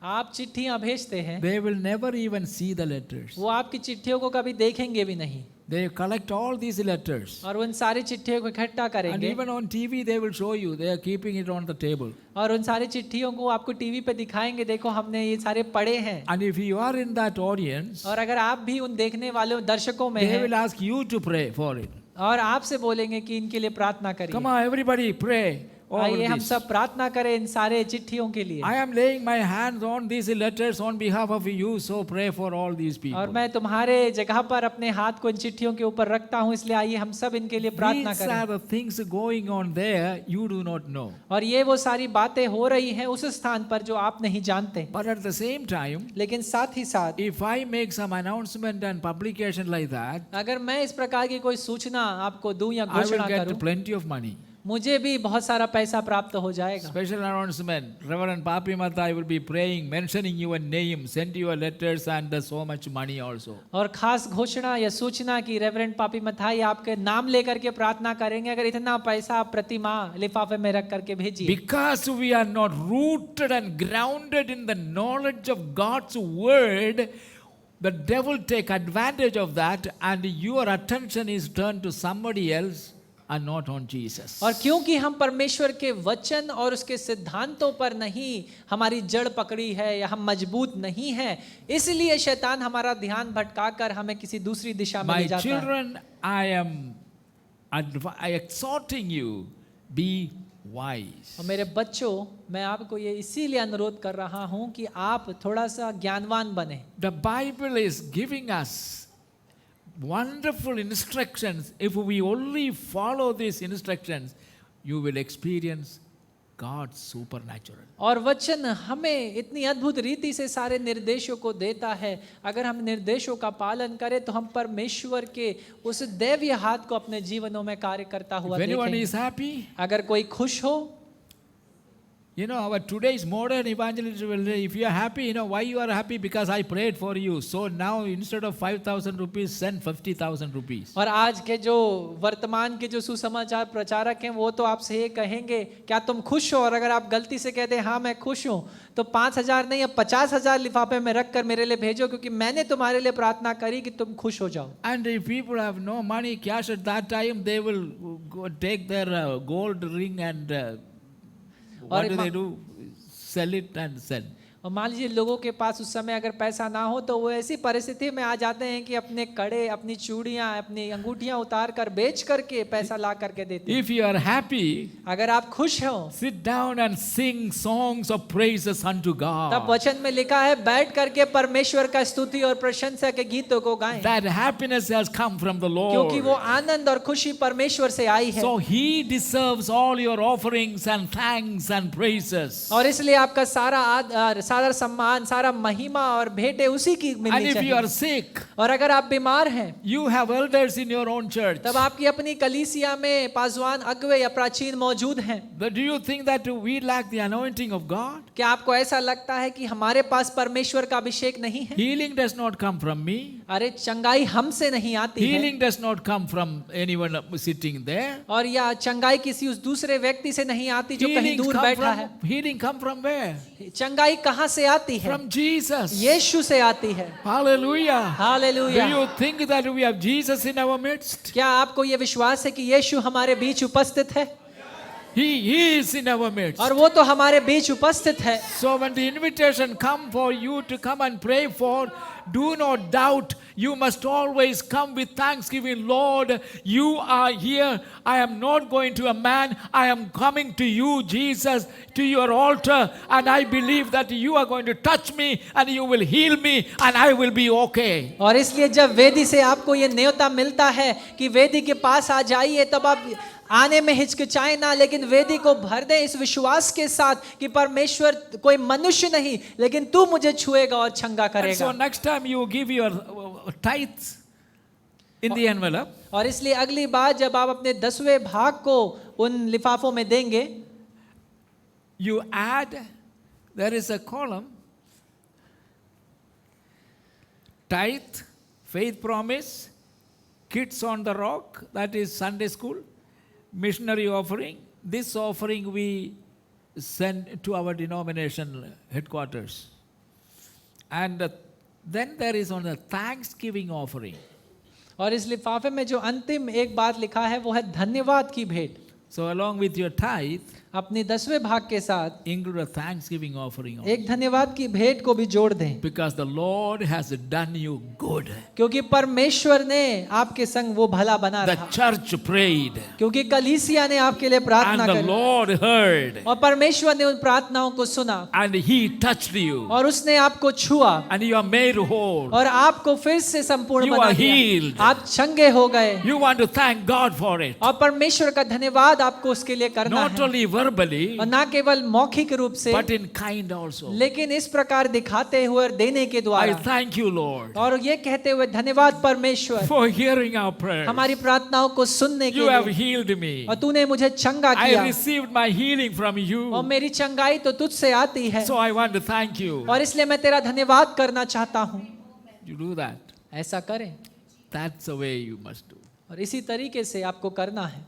आप चिट्ठियां भेजते हैं, they will never even see the letters. वो आपकी चिट्ठियों को कभी देखेंगे भी नहीं They collect all these letters. और उन सारी चिट्ठियों को इकट्ठा And करेंगे even on TV, they will show you. They are keeping it on the table. और उन सारी चिट्ठियों को आपको टीवी पे दिखाएंगे, देखो हमने ये सारे पढ़े हैं। And if you are in that audience, और अगर आप भी उन देखने वाले दर्शकों में they हैं will ask you to pray for it. और आपसे बोलेंगे कि इनके लिए प्रार्थना Come करिए। on, everybody, pray. All आइए हम this. सब प्रार्थना करें इन सारे चिट्ठियों के लिए। I am laying my hands on these letters on behalf of you, so pray for all these और people. मैं तुम्हारे जगह पर अपने हाथ को इन चिट्ठियों के ऊपर रखता हूँ, इसलिए आइए हम सब इनके लिए प्रार्थना These are करें। the things going on there you do not know. और ये वो सारी बातें हो रही हैं उस स्थान पर जो आप नहीं जानते। But at the same time, लेकिन साथ ही साथ if I make some announcement and publication like that, अगर मैं इस प्रकार की कोई सूचना आपको दूं या I will घोषणा get करूं plenty of money. मुझे भी बहुत सारा पैसा प्राप्त हो जाएगा। Special announcement, Reverend Papi Mathai will be praying, mentioning your name, send you letters and so much money also. और खास घोषणा या सूचना की रेवरेंड पापी मथाई आपके नाम लेकर के प्रार्थना करेंगे, अगर इतना पैसा आप प्रति माह लिफाफे में रख करके भेजिए। Because we are not rooted and grounded in the knowledge of God's word, the devil take advantage of that and your attention is turned to somebody else and not on Jesus. और क्योंकि हम परमेश्वर के वचन और उसके सिद्धांतों पर नहीं हमारी जड़ पकड़ी है या हम मजबूत नहीं हैं, इसलिए शैतान हमारा ध्यान भटकाकर हमें किसी दूसरी दिशा में ले My जाता है। children, I am exhorting you, be wise. और मेरे बच्चों, मैं आपको ये इसीलिए अनुरोध कर रहा हूँ कि आप थोड़ा सा ज्ञानवान बने। The Bible is giving us wonderful instructions. If we only follow these instructions, you will experience God's supernatural. और वचन हमें इतनी अद्भुत रीति से सारे निर्देशों को देता है, अगर हम निर्देशों का पालन करें तो हम परमेश्वर के उस दैवीय हाथ को अपने जीवनों में कार्य करता हुआ If anyone देखेंगे। is happy, अगर कोई खुश हो, you know, our today's modern evangelism will say, if you are happy, you know, why you are happy? Because I prayed for you. So now instead of 5,000 rupees, send 50,000 rupees. और आज के जो वर्तमान के जो सुसमाचार प्रचारक हैं वो तो आपसे ये कहेंगे क्या तुम खुश हो, और अगर आप गलती से कहते हैं हाँ मैं खुश हूँ तो 5,000 नहीं, अब 50,000 लिफाफे में रख कर मेरे लिए भेजो, क्योंकि मैंने तुम्हारे लिए प्रार्थना करी कि तुम खुश हो जाओ। And if people have no money, cash at that time, they will go take their gold ring and what do they do? Sell it and sell. और मान लीजिए लोगों के पास उस समय अगर पैसा ना हो तो वो ऐसी परिस्थिति में आ जाते हैं कि अपने कड़े, अपनी चूड़ियां, अपनी अंगूठियां उतार कर बेच करके पैसा ला करके देते हैं। If you are happy, अगर आप खुश हो sit down and sing songs of praises unto तब God. वचन में लिखा है बैठ करके परमेश्वर का स्तुति और प्रशंसा के गीतों को गाएं, That happiness has come from the क्योंकि वो Lord. आनंद और खुशी परमेश्वर से आई है। So He deserves all your offerings and thanks and praises. और इसलिए आपका सारा सम्मान, सारा महिमा और भेंटें उसी की And मिलनी if you चाहिए। are sick, और अगर आप बीमार हैं you have elders in your own church. तब आपकी अपनी कलीसिया में पासवान, अगुवे या प्राचीन मौजूद हैं। But do you think that we lack the anointing of God? क्या आपको ऐसा लगता है कि हमारे पास परमेश्वर का अभिषेक नहीं है? Healing does not come from me. अरे चंगाई हमसे नहीं आती है, Healing does not come from anyone sitting there. और या चंगाई किसी उस दूसरे व्यक्ति से नहीं आती जो कहीं दूर बैठा है। Healing come from where? चंगाई कहाँ से आती है? From Jesus. यीशु से आती है। Hallelujah. Do hallelujah. you think that we have Jesus in our midst? क्या आपको ये विश्वास है कि यीशु हमारे बीच उपस्थित है? He is in our midst. और वो तो हमारे बीच उपस्थित है। So when the invitation come for you to come and pray for, do not doubt. You must always come with thanksgiving. Lord, you are here. I am not going to a man. I am coming to you, Jesus, to your altar. And I believe that you are going to touch me and you will heal me and I will be okay. और इसलिए जब वेदी से आपको ये न्योता मिलता है कि वेदी के पास आ जाइए, तब आप आने में हिचकिचाए ना, लेकिन वेदी को भर दें इस विश्वास के साथ कि परमेश्वर कोई मनुष्य नहीं, लेकिन तू मुझे छुएगा और छंगा And so करेगा। next time you give your tithes in the envelope, और इसलिए अगली बार जब आप अपने 10वें भाग को उन लिफाफों में देंगे, you add, there is a column, tithe, faith promise, kids on the rock, that is Sunday school, missionary offering. This offering we send to our denomination headquarters. And then there is on the thanksgiving offering. और इस लिफाफे में जो अंतिम एक बात लिखा है वो है धन्यवाद की भेंट। So along with your tithe, अपनी 10वें भाग के साथ include a thanksgiving offering. एक धन्यवाद की भेंट को भी जोड़ दें, Because the Lord has done you good. क्योंकि परमेश्वर ने आपके संग वो भला बना The रहा, church prayed क्योंकि कलीसिया ने आपके लिए and प्रार्थना the करी Lord heard और परमेश्वर ने उन प्रार्थनाओं को सुना and He touched you और उसने आपको छुआ and you are made whole. और आपको फिर से संपूर्ण You बना are दिया। healed. आप चंगे हो गए You want to thank God for it. और परमेश्वर का धन्यवाद आपको उसके लिए करना Not है। only verbally, और ना केवल मौखिक रूप से but in kind also. लेकिन इस प्रकार दिखाते हुए और देने के I द्वारा, thank you, Lord, और ये कहते हुए धन्यवाद परमेश्वर for hearing our prayers. हमारी प्रार्थनाओं को सुनने You के have लिए, healed me. और तूने मुझे चंगा I किया received my healing from और you. मेरी चंगाई तो तुझसे आती है, So I want to thank you. और इसलिए मैं तेरा धन्यवाद करना चाहता हूँ। You do that. ऐसा करें, That's the way you must do. और इसी तरीके से आपको करना है।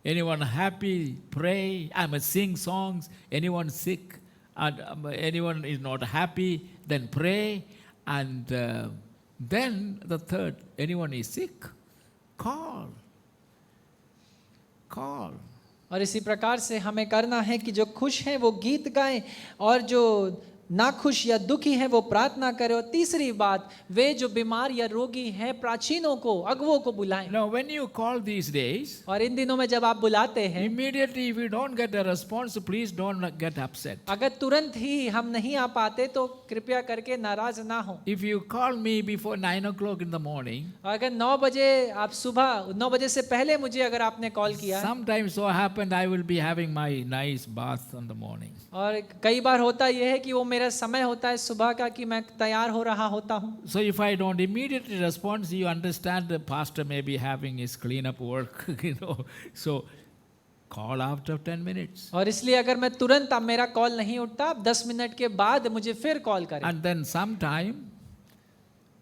Anyone happy, pray. Sing songs. Anyone sick, and anyone is not happy, then pray. And then the third, anyone is sick, call. Call. और इसी प्रकार से हमें करना है कि जो खुश हैं वो गीत गाएं, और जो नाखुश या दुखी हैं वो प्रार्थना करें। और तीसरी बात, वे जो बीमार या रोगी हैं प्राचीनों को, अगुवों को बुलाएं। Now, when you call these days, और इन दिनों में जब आप बुलाते हैं, immediately if you don't get a response, please don't get upset. अगर तुरंत ही हम नहीं आ पाते तो कृपया करके नाराज ना हो। If you call me before 9 o'clock in the morning, और अगर 9 बजे आप सुबह 9 बजे से पहले मुझे अगर आपने कॉल किया, sometimes so happened I will be having my nice bath in the morning. और कई बार होता यह है कि वो मेरा समय होता है सुबह का कि मैं तैयार हो रहा होता हूँ। So if I don't immediately respond, you understand the pastor may be having his cleanup work, So call after 10 minutes. और इसलिए अगर मैं तुरंत, अब मेरा कॉल नहीं उठता, आप 10 मिनट के बाद मुझे फिर कॉल करें। And then sometime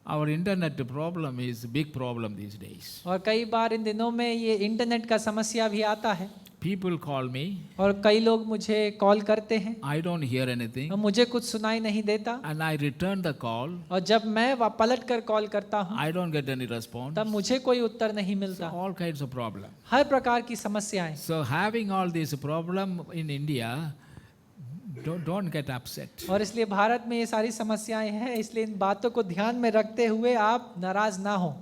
our internet problem is a big problem these days. और कई बार इन दिनों में ये इंटरनेट का समस्या भी आता है, People call me, और कई लोग मुझे कॉल करते हैं I don't hear anything, और मुझे कुछ सुनाई नहीं देता, and I return the call, और जब मैं पलट कर कॉल करता हूँ I don't get any response. तब मुझे कोई उत्तर नहीं So मिलता। all kinds of problem. हर प्रकार की समस्याएं। So having all these problem in India, don't get upset. और इसलिए भारत में ये सारी समस्याएं हैं, इसलिए इन बातों को ध्यान में रखते हुए आप नाराज ना हो।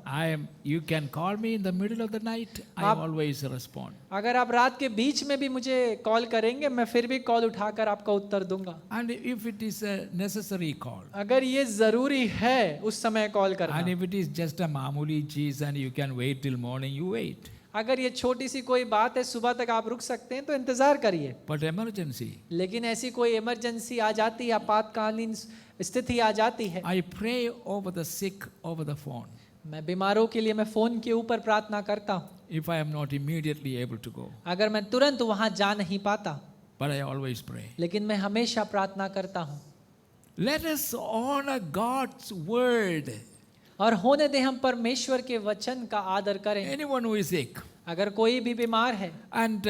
You can call me in the middle of the night. I always respond. अगर आप रात के बीच में भी मुझे कॉल करेंगे, मैं फिर भी कॉल उठाकर आपका उत्तर दूंगा। And if it is a necessary call, अगर ये जरूरी है उस समय कॉल करना, and if it is just a मामूली चीज and you can wait till morning, you wait. अगर ये छोटी सी कोई बात है, सुबह तक आप रुक सकते हैं तो इंतजार करिए। But emergency, लेकिन ऐसी कोई इमरजेंसी आ जाती है, आपातकालीन स्थिति आ जाती है, I pray over the sick over the phone. मैं बीमारों के लिए मैं फोन के ऊपर प्रार्थना करता हूँ। If I am not immediately able to go, अगर मैं तुरंत वहां जा नहीं पाता, but I always pray. लेकिन मैं हमेशा प्रार्थना करता हूँ। Let us honor God's word. और होने दे हम परमेश्वर के वचन का आदर करें। Anyone who is sick. अगर कोई भी बीमार है, And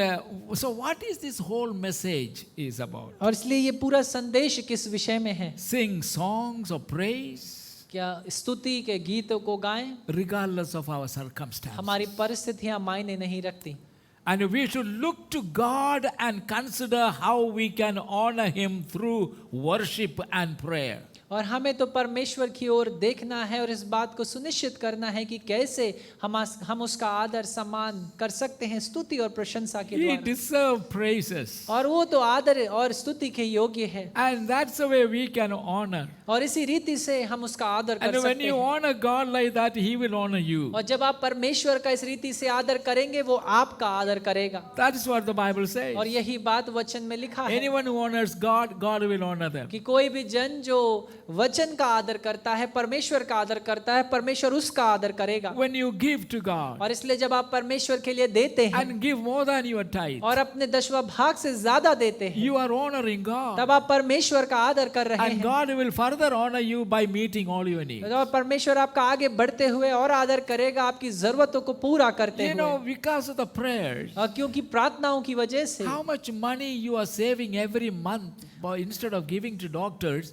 so what is this whole message is about? और इसलिए ये पूरा संदेश किस विषय में है? Sing songs of praise क्या स्तुति के गीतों को गाएं, regardless of our circumstance. हमारी परिस्थितियां मायने नहीं रखती। And we should look to God and consider how we can honor Him through worship and prayer. और हमें तो परमेश्वर की ओर देखना है और इस बात को सुनिश्चित करना है कि कैसे हम उसका आदर सम्मान कर सकते हैं स्तुति और प्रशंसा के He द्वारा। deserves praises. और वो तो आदर और स्तुति के योग्य है, And that's the way we can honor. और इसी रीति से हम उसका आदर कर And when सकते you हैं। honor God like that, He will honor you. और जब आप परमेश्वर का इस रीति से आदर करेंगे, वो आपका आदर करेगा। That is what the Bible says. और यही बात वचन में लिखा है Anyone who honors God, God will honor them. कि कोई भी जन जो वचन का आदर करता है, परमेश्वर का आदर करता है, परमेश्वर उसका आदर करेगा। When you give to God और इसलिए जब आप परमेश्वर के लिए देते हैं and give more than your tithe, और अपने 10वां भाग से ज्यादा देते हैं, you are honoring God. तब आप परमेश्वर का आदर कर रहे And हैं। God will further honor you by meeting all your needs. और परमेश्वर आपका आगे बढ़ते हुए और आदर करेगा, आपकी जरूरतों को पूरा करते You know, हुए। because of the prayers, और क्योंकि प्रार्थनाओं की वजह से how much money you are saving every month by instead of giving to doctors,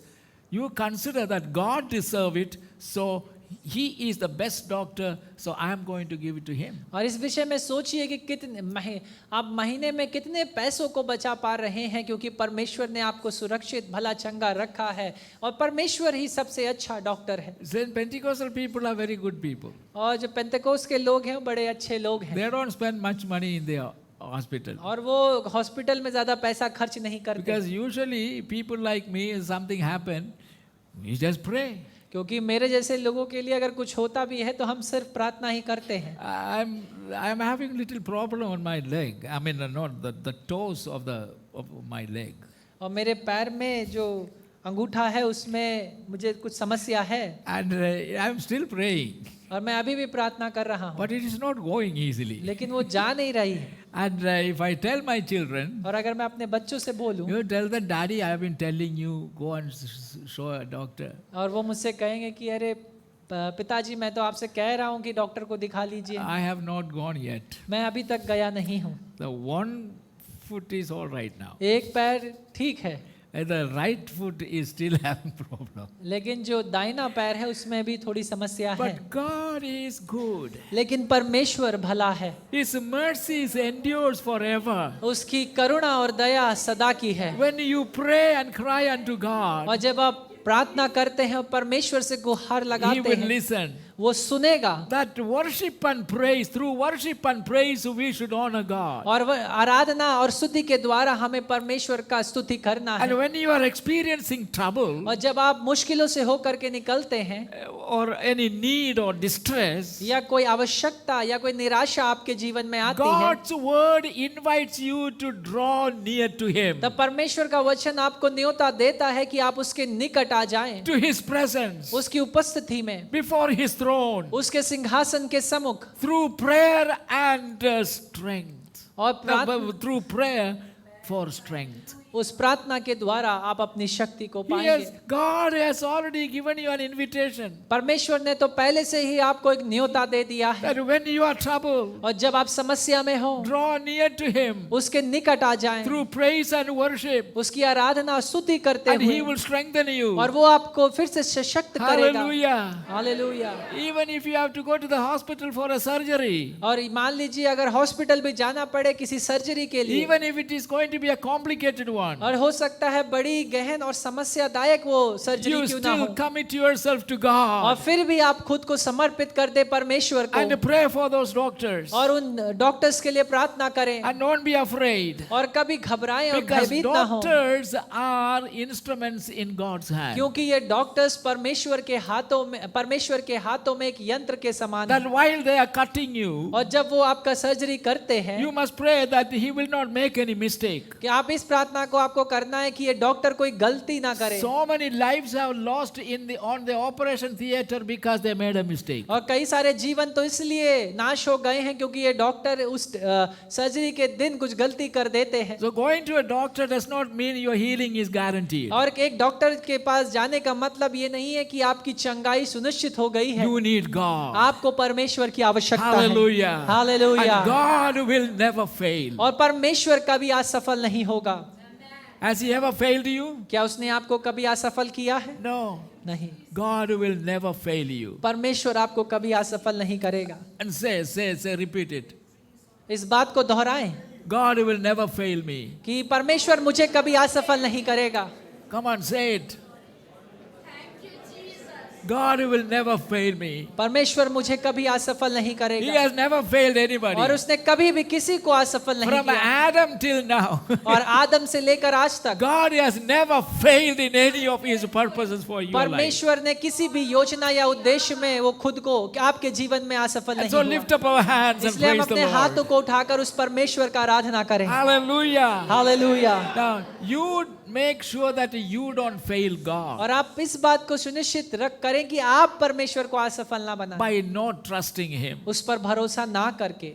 you consider that God deserves it, so He is the best doctor, so I am going to give it to Him. और इस विषय में सोचिए कि कितने आप महीने में कितने पैसों को बचा पा रहे हैं, क्योंकि परमेश्वर ने आपको सुरक्षित भला चंगा रखा है और परमेश्वर ही सबसे अच्छा डॉक्टर है। Then Pentecostal people are very good people. और जो पेंतेकोस्त के लोग हैं वो बड़े अच्छे लोग हैं They don't spend much money in their hospital. और वो हॉस्पिटल में ज्यादा पैसा खर्च नहीं करते, Because usually people like me, if something happen, we just pray. क्योंकि मेरे जैसे लोगों के लिए अगर कुछ होता भी है तो हम सिर्फ प्रार्थना ही करते हैं। I'm having little problem on my leg. I mean, not the toes of my leg. और मेरे पैर में जो अंगूठा है उसमें मुझे कुछ समस्या है, And I'm still praying, और मैं अभी भी प्रार्थना कर रहा हूँ, but it is not going easily. लेकिन वो जा नहीं रही है। And if I tell my children, और अगर मैं अपने बच्चों से बोलूं you tell them, Daddy, I have been telling you, go and show a doctor. और वो मुझसे कहेंगे कि अरे पिताजी मैं तो आपसे कह रहा हूँ कि डॉक्टर को दिखा लीजिए, I have not gone yet. मैं अभी तक गया नहीं हूँ। The one foot is all right now. एक पैर ठीक है, The right foot is still having problem. लेकिन जो दाहिना पैर है उसमें भी थोड़ी समस्या है। But God is good. लेकिन परमेश्वर भला है, His mercies endures forever. उसकी करुणा और दया सदा की है। When you pray and cry unto और God, जब आप प्रार्थना करते हैं और परमेश्वर से गुहार He लगाते will हैं, listen. वो सुनेगा। That worship and praise, through worship and praise, we should honor God. और वह आराधना और स्तुति के द्वारा हमें परमेश्वर का स्तुति करना है। And when you are experiencing trouble और जब आप मुश्किलों से होकर के निकलते हैं or any need or distress, या कोई आवश्यकता या कोई निराशा आपके जीवन में आती है, God's word invites you to draw near to Him, तब परमेश्वर का वचन आपको न्योता देता है कि आप उसके निकट आ जाएं, to His presence, उसकी उपस्थिति में, before His throne, उसके सिंहासन के सम्मुख, through prayer and strength. और Through prayer for strength. उस प्रार्थना के द्वारा आप अपनी शक्ति को पाएंगे। Yes, God has already given you an invitation परमेश्वर ने तो पहले से ही आपको एक न्योता दे दिया है, that when you are troubled, और जब आप समस्या में हो draw near to Him उसके निकट आ जाएं, through praise and worship, उसकी आराधना और स्तुति करते and He हुए, will strengthen you. और वो आपको फिर से सशक्त करेगा। Hallelujah. Hallelujah. Even if you have to go to the hospital for a surgery, और मान लीजिए अगर हॉस्पिटल भी जाना पड़े किसी सर्जरी के लिए, even if it is going to be a complicated one, और हो सकता है बड़ी गहन और समस्यादायक वो सर्जरी you क्यों ना हो, still commit yourself to और God फिर भी आप खुद को समर्पित कर दे परमेश्वर को, and pray for those doctors, और उन डॉक्टर्स के लिए प्रार्थना करें, and don't be afraid, और कभी घबराएं और because भयभीत ना हो, doctors are instruments in God's hand. क्योंकि ये डॉक्टर्स परमेश्वर के हाथों में एक यंत्र के समान That है। while they are cutting you, और जब वो आपका सर्जरी करते हैं, you must pray that He will not make any mistake. कि आप इस प्रार्थना को आपको करना है कि ये डॉक्टर कोई गलती ना करे। So many lives have lost on the operation theater because they made a mistake. और कई सारे जीवन तो इसलिए नाश हो गए हैं क्योंकि ये डॉक्टर उस सर्जरी के दिन कुछ गलती कर देते हैं। So going to a doctor does not mean your healing is guaranteed. और एक डॉक्टर के पास जाने का मतलब ये नहीं है कि आपकी चंगाई सुनिश्चित हो गई है। You need God. आपको परमेश्वर की आवश्यकता है। Hallelujah. Hallelujah. And God will never fail. और परमेश्वर कभी असफल नहीं होगा। Has He ever failed you? क्या उसने आपको कभी असफल किया है? No. नहीं। God will never fail you. परमेश्वर आपको कभी असफल नहीं करेगा। And say, repeat it. इस बात को दोहराएं God will never fail me. कि परमेश्वर मुझे कभी असफल नहीं करेगा। Come on, say it. God will never fail me. परमेश्वर मुझे कभी असफल नहीं He करेगा, has never failed anybody. और उसने कभी भी किसी को असफल नहीं From किया। Adam till now, और आदम से लेकर आज तक God has never failed in any of His purposes for your life. परमेश्वर ने किसी भी योजना या उद्देश्य में वो खुद को आपके जीवन में असफल And नहीं so हुआ। lift up our hands and इसलिए हम praise the अपने हाथों Lord. को उठाकर उस परमेश्वर का आराधना करें। Hallelujah. Hallelujah. Now, you make sure that you don't fail God और आप इस बात को सुनिश्चित करें कि आप परमेश्वर को असफल ना बनाएं, by not trusting Him. उस पर भरोसा ना करके।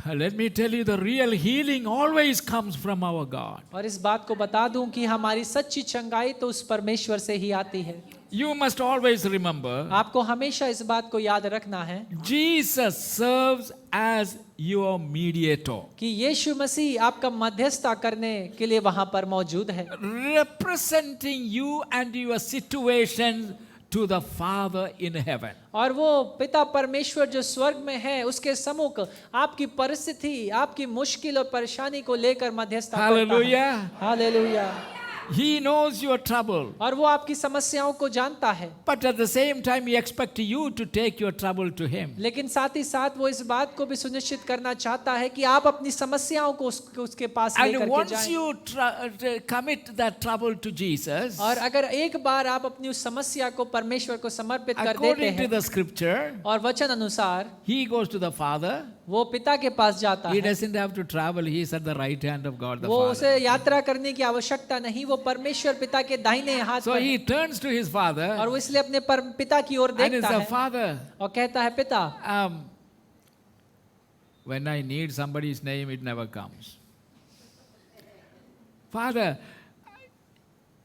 Let me tell you, the real healing always comes from our God. और इस बात को बता दूं कि हमारी सच्ची चंगाई तो उस परमेश्वर से ही आती है। You must always remember, आपको हमेशा इस बात को याद रखना है Jesus serves as your mediator, कि यीशु मसीह आपका मध्यस्थता करने के लिए वहां पर मौजूद है, representing you and your situation to the Father in heaven. और वो पिता परमेश्वर जो स्वर्ग में है उसके सम्मुख आपकी परिस्थिति, आपकी मुश्किल और परेशानी को लेकर मध्यस्थता करता है। Hallelujah. Hallelujah. He knows your trouble. और वो आपकी समस्याओं को जानता है, But at the same time, He expects you to take your trouble to Him. लेकिन साथ ही साथ वो इस बात को भी सुनिश्चित करना चाहता है कि आप अपनी समस्याओं को उसके पास लेकर And के once जाएं। you commit that trouble to Jesus, और अगर एक बार आप अपनी उस समस्या को परमेश्वर को समर्पित कर देते according to हैं the scripture, और वचन अनुसार He goes to the Father. वो पिता के पास जाता He है, doesn't have to travel. He is at the right hand of God the वो Father. उसे यात्रा करने की आवश्यकता नहीं, वो परमेश्वर पिता के दाहिने हाथ So पर he है। turns to his और Father वो इसलिए अपने पिता की ओर and he देखता says, है Father, और कहता है, पिता, when I need somebody's name, it never comes. Father,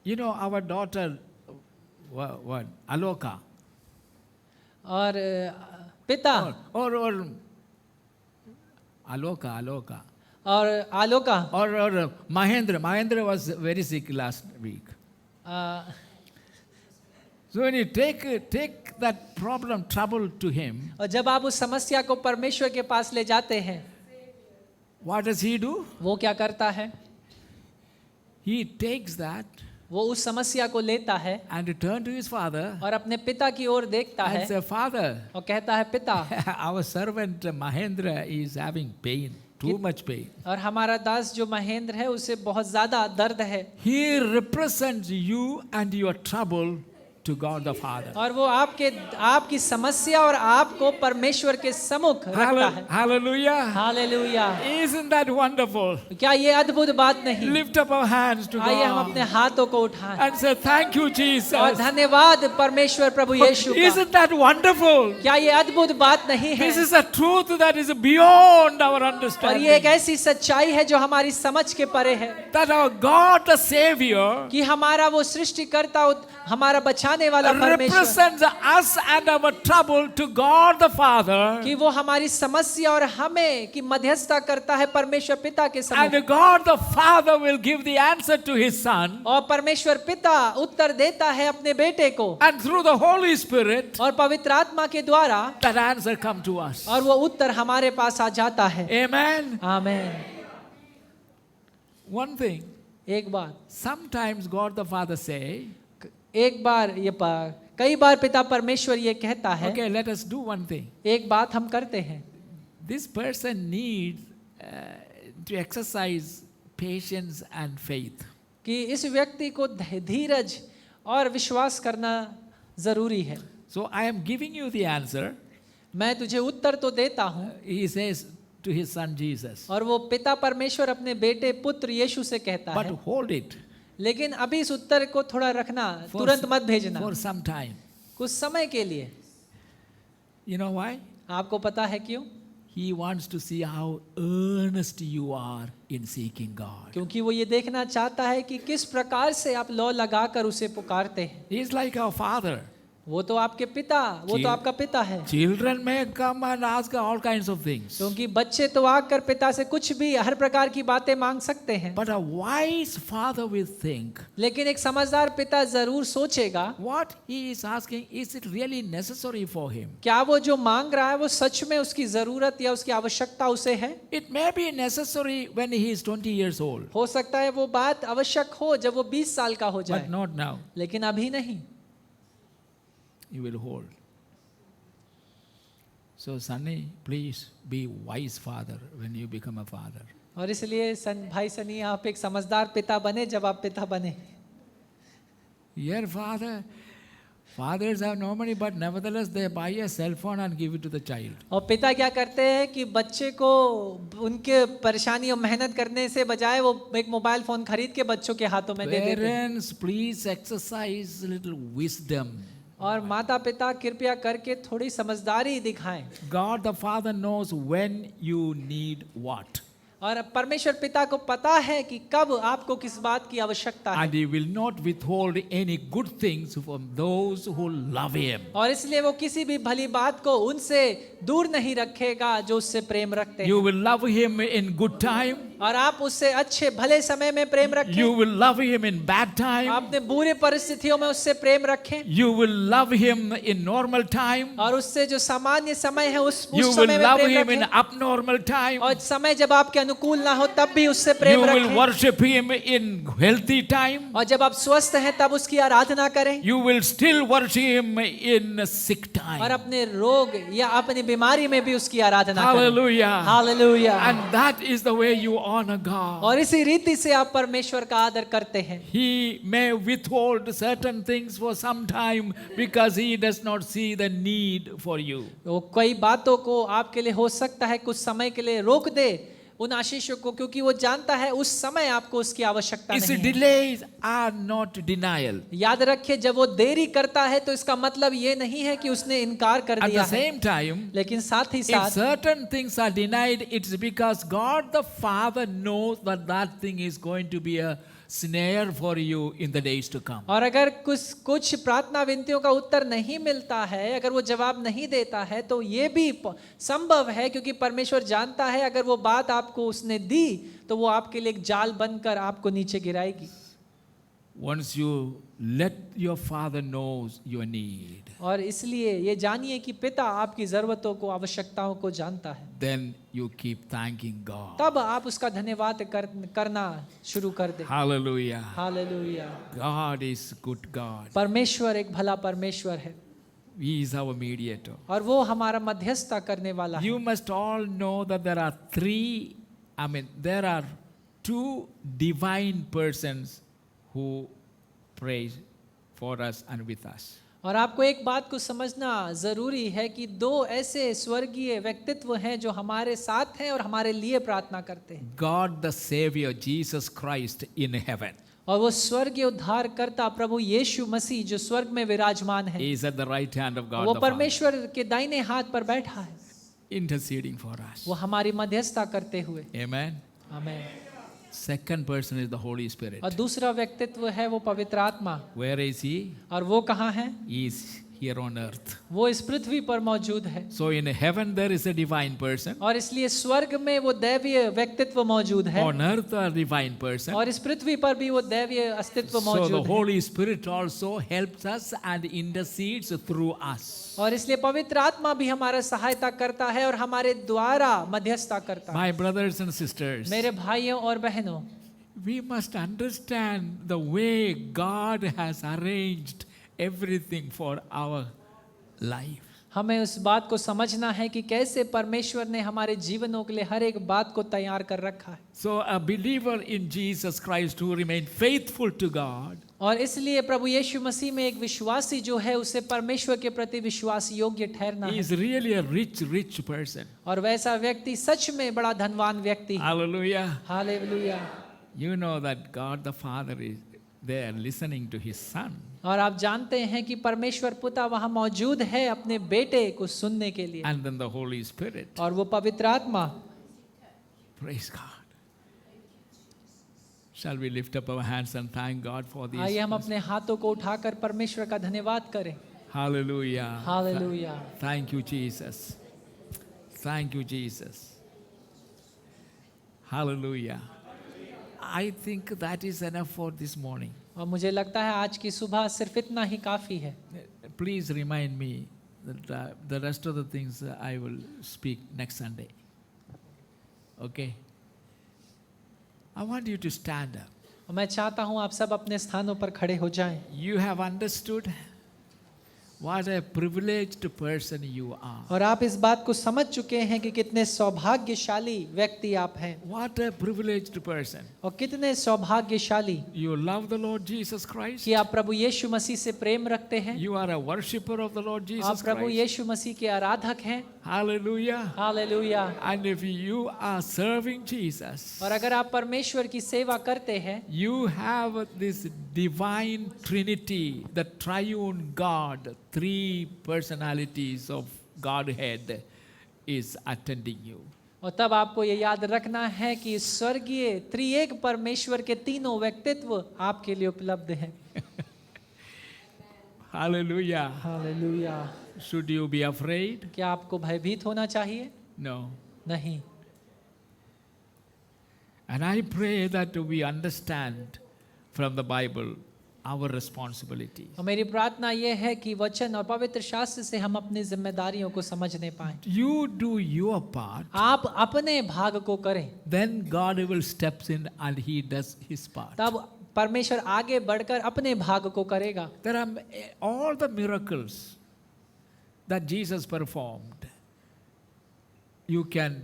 you know our daughter, what? Aloka. और पिता Or Aloka. और Aloka Or Mahendra was very sick last week. So when you take that problem, trouble to him, और जब आप उस समस्या को परमेश्वर के पास ले जाते हैं, what does he do? वो क्या करता है? He takes that वो उस समस्या को लेता है and return to his father और अपने पिता की ओर देखता and है say, Father, और कहता है, पिता, our servant Mahendra is having pain, too much pain. और हमारा दास जो महेंद्र है उसे बहुत ज्यादा दर्द है। He represents you and your trouble to God the Father. और वो आपकी समस्या और आपको परमेश्वर के सम्मुख रखता है। Hallelujah. Hallelujah. Isn't that wonderful? क्या ये अद्भुत बात नहीं? Lift up our hands to आइए हम God अपने हाथों को उठाएं and say, Thank you, Jesus. और धन्यवाद परमेश्वर प्रभु यीशु का। Isn't that wonderful? क्या ये अद्भुत बात नहीं है? This is a truth that is beyond our और ये understanding. एक ऐसी सच्चाई है जो हमारी समझ के परे है That our God the Savior कि हमारा वो सृष्टिकर्ता, हमारा बचाने वाला परमेश्वर, represents us and our trouble to God the Father. कि वो हमारी समस्या और हमें की मध्यस्थता करता है परमेश्वर पिता के सम्मुख। And God the Father will give the answer to His Son. और परमेश्वर पिता उत्तर देता है अपने बेटे को, And through the Holy Spirit, और पवित्र आत्मा के द्वारा that answer come to us. और वो उत्तर हमारे पास आ जाता है। Amen. आमेन। One thing, एक बात, sometimes God the Father say, एक बार ये कई बार पिता परमेश्वर ये कहता है, okay, let us do one thing. एक बात हम करते हैं, This person needs to exercise patience and faith. कि इस व्यक्ति को धीरज और विश्वास करना जरूरी है। So I am giving you the answer. मैं तुझे उत्तर तो देता हूँ, He says to his son Jesus. और वो पिता परमेश्वर अपने बेटे पुत्र यीशु से कहता But है, hold it लेकिन अभी इस उत्तर को थोड़ा रखना, तुरंत मत भेजना, for some time. कुछ समय के लिए। You know why? आपको पता है क्यों? He wants to see how earnest you are in seeking God. क्योंकि वो ये देखना चाहता है कि किस प्रकार से आप लौ लगाकर उसे पुकारते हैं। He is like our father. वो तो आपके पिता, वो तो आपका पिता है। Children may come and ask all kinds of things. क्योंकि बच्चे तो आकर पिता से कुछ भी, हर प्रकार की बातें मांग सकते हैं, But a wise father will think, लेकिन एक समझदार पिता जरूर सोचेगा, what he is asking, is it really necessary for him? क्या वो जो मांग रहा है वो सच में उसकी जरूरत या उसकी आवश्यकता उसे है? It may be necessary when he is 20 years old, हो सकता है वो बात आवश्यक हो जब वो 20 साल का हो but जाए, not now. लेकिन अभी नहीं। You will hold. So, Sunny, please be wise father when you become a father. और इसलिए भाई सनी, आप एक समझदार पिता बने जब आप पिता बने। Your fathers have no money, but nevertheless they buy a cell phone and give it to the child. और पिता क्या करते हैं कि बच्चे को उनके परेशानी और मेहनत करने से बजाय वो एक मोबाइल फोन खरीद के बच्चों के हाथों में दे देते हैं। Parents, please exercise little wisdom. और माता पिता कृपया करके थोड़ी समझदारी दिखाएं। God the Father knows when you need what. और परमेश्वर पिता को पता है कि कब आपको किस बात की आवश्यकता है, And He will not withhold any good things from those who love Him. और इसलिए वो किसी भी भली बात को उनसे दूर नहीं रखेगा जो उससे प्रेम रखते हैं। You will love Him in good time. और आप उससे अच्छे भले समय में प्रेम रखें। You will love him in bad time. आपने बुरे परिस्थितियों में उससे प्रेम रखें You will love him in normal time. और उससे जो सामान्य समय है उस You will समय में love प्रेम him in रखें abnormal time. और समय जब आपके अनुकूल ना हो तब भी उससे You प्रेम will रखें worship him in healthy time. और जब आप स्वस्थ हैं तब उसकी आराधना करें You will still worship him in sick और time. अपने रोग या अपनी बीमारी में भी उसकी आराधना करें। Hallelujah. Hallelujah. And that is the way you honor God. और इसी रीति से आप परमेश्वर का आदर करते हैं। He may withhold certain things for some time because he does not see the need for you. वो कई बातों को आपके लिए हो सकता है कुछ समय के लिए रोक दे उन आशीषों को क्योंकि वो जानता है उस समय आपको उसकी आवश्यकता His नहीं है। delays are not denial. याद रखिए जब वो देरी करता है तो इसका मतलब ये नहीं है कि उसने इनकार कर At दिया the है, same time, लेकिन साथ ही if साथ certain things are denied, it's because God the Father knows that that thing is going to be a snare for you in the days to come. और अगर कुछ प्रार्थना विनतियों का उत्तर नहीं मिलता है, अगर वो जवाब नहीं देता है तो ये भी संभव है क्योंकि परमेश्वर जानता है अगर वो बात आपको उसने दी तो वो आपके लिए एक जाल बनकर आपको नीचे गिराएगी। Once you let your Father knows your need, और इसलिए ये जानिए कि पिता आपकी जरूरतों को आवश्यकताओं को जानता है, then you keep thanking God. तब आप उसका धन्यवाद करना शुरू कर दे। Hallelujah. Hallelujah. God is good God. परमेश्वर एक भला परमेश्वर है He is our mediator. और वो हमारा मध्यस्थता करने वाला है। You must all know that there are two divine persons who pray for us and with us. और आपको एक बात को समझना जरूरी है कि दो ऐसे स्वर्गीय व्यक्तित्व हैं जो हमारे साथ हैं और हमारे लिए प्रार्थना करते हैं। God the Savior, Jesus Christ in heaven. और वो स्वर्गीय उद्धारकर्ता प्रभु यीशु मसीह जो स्वर्ग में विराजमान है, He is at the right hand of God वो the Father, परमेश्वर के दाहिने हाथ पर बैठा है, interceding for us. वो हमारी मध्यस्थता करते हुए। Amen. आमीन। Second person is the Holy Spirit. और दूसरा व्यक्तित्व है वो पवित्र आत्मा। Where is He? और वो कहाँ है? He is here on earth. वो इस पृथ्वी पर मौजूद है। So in heaven there is a divine person. और इसलिए स्वर्ग में वो दैवीय व्यक्तित्व मौजूद है On earth a divine person. और इस पृथ्वी पर भी वो दैवीय अस्तित्व So the मौजूद है। Holy Spirit also helps us and intercedes through us. और इसलिए पवित्र आत्मा भी हमारा सहायता करता है और हमारे द्वारा मध्यस्थता करता है। My brothers and sisters, मेरे भाइयों और बहनों, we must understand the way God has arranged everything for our life. हमें उस बात को समझना है कि कैसे परमेश्वर ने हमारे जीवनों के लिए हर एक बात को तैयार कर रखा है। So a believer in Jesus Christ who remained faithful to God और इसलिए प्रभु यीशु मसीह में एक विश्वासी जो है उसे परमेश्वर के प्रति विश्वास योग्य ठहरना है। is really a rich person. और वैसा व्यक्ति सच में बड़ा धनवान व्यक्ति है। Hallelujah. Hallelujah. You know that God the Father is there listening to his son. और आप जानते हैं कि परमेश्वर पिता वहाँ मौजूद है अपने बेटे को सुनने के लिए। And then the Holy Spirit. और वो पवित्र आत्मा। Praise God. Shall we lift up our hands and thank God for these? आइए हम अपने हाथों को उठाकर परमेश्वर का धन्यवाद करें। Hallelujah. Hallelujah. Thank you, Jesus. Thank you, Jesus. Hallelujah. I think that is enough for this morning. और मुझे लगता है आज की सुबह सिर्फ इतना ही काफी है। Please remind me that the rest of the things I will speak next Sunday. Okay? I want you to stand up. और मैं चाहता हूँ आप सब अपने स्थानों पर खड़े हो जाएं। You have understood what a privileged person you are. और आप इस बात को समझ चुके हैं कि कितने सौभाग्यशाली व्यक्ति आप हैं। What a privileged person. और कितने सौभाग्यशाली You love the Lord Jesus Christ. कि आप प्रभु यीशु मसीह से प्रेम रखते हैं। You are a worshipper of the Lord आप Jesus प्रभु Christ. यीशु मसीह के आराधक हैं। Hallelujah. Hallelujah. And if you are serving Jesus, और अगर आप परमेश्वर की सेवा करते हैं, you have this divine trinity, the triune God, three personalities of Godhead is attending you. और तब आपको ये याद रखना है कि स्वर्गीय त्रिएक परमेश्वर के तीनों व्यक्तित्व आपके लिए उपलब्ध हैं। Hallelujah. Hallelujah. Should you be afraid? क्या आपको भयभीत होना चाहिए? No. नहीं। And I pray that we understand from the Bible our responsibilities. और मेरी प्रार्थना ये है कि वचन और पवित्र शास्त्र से हम अपनी जिम्मेदारियों को समझने पाएं। You do your part, आप अपने भाग को करें, then God will steps in and He does His part. तब परमेश्वर आगे बढ़कर अपने भाग को करेगा। There are all the miracles that Jesus performed. You can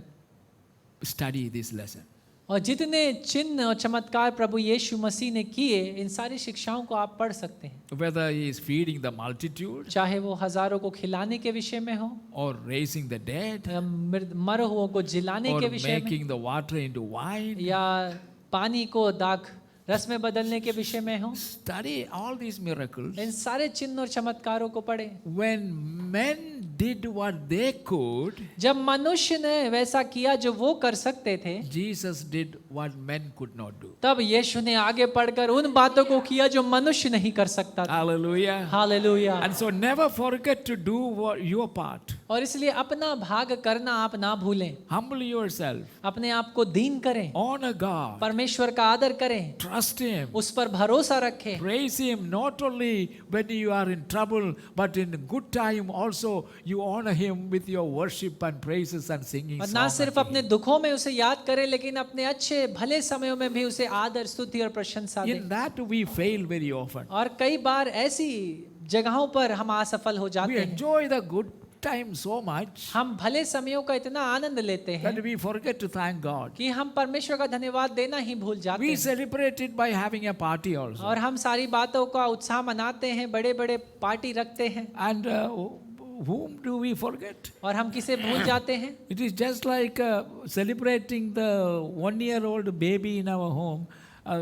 study this lesson. और जितने चिन्ह और चमत्कार प्रभु यीशु मसीह ने किए, इन सारी शिक्षाओं को आप पढ़ सकते हैं। Whether He is feeding the multitude चाहे वो हजारों को खिलाने के विषय में हो, or raising the dead या मर हुओं को जिलाने or के विषय में, making the water into wine. या पानी को दाख रस में बदलने के विषय में हो, Study all these miracles. इन सारे चिन्ह और चमत्कारों को पढ़े। When men did what they could, जब मनुष्य ने वैसा किया जो वो कर सकते थे, Jesus did what men could not do. तब यीशु ने आगे बढ़कर उन बातों को किया जो मनुष्य नहीं कर सकता था। Hallelujah. Hallelujah. And so never forget to do your part. और इसलिए अपना भाग करना आप ना भूलें। Humble yourself. अपने आप को दीन करें, Honor God. परमेश्वर का आदर करें, Trust Him. उस पर भरोसा रखें। Praise Him not only when you are in trouble, but in good time also you honor Him with your worship and praises and singing और ना songs. सिर्फ अपने दुखों में उसे याद करें, लेकिन अपने अच्छे भले समयों में भी उसे आदर, स्तुति और प्रशंसा दें। In that we fail very often. और कई बार ऐसी जगहों पर हम असफल हो We जाते हैं। enjoy the good time so much हम भले समयों का इतना आनंद लेते हैं that we forget to thank God. कि हम परमेश्वर का धन्यवाद देना ही भूल जाते We हैं। celebrate it by having a party also. और हम सारी बातों का उत्साह मनाते हैं, बड़े बड़े पार्टी रखते हैं, And whom do we forget? और हम किसे भूल जाते हैं? It is just like celebrating the 1-year-old baby in our home,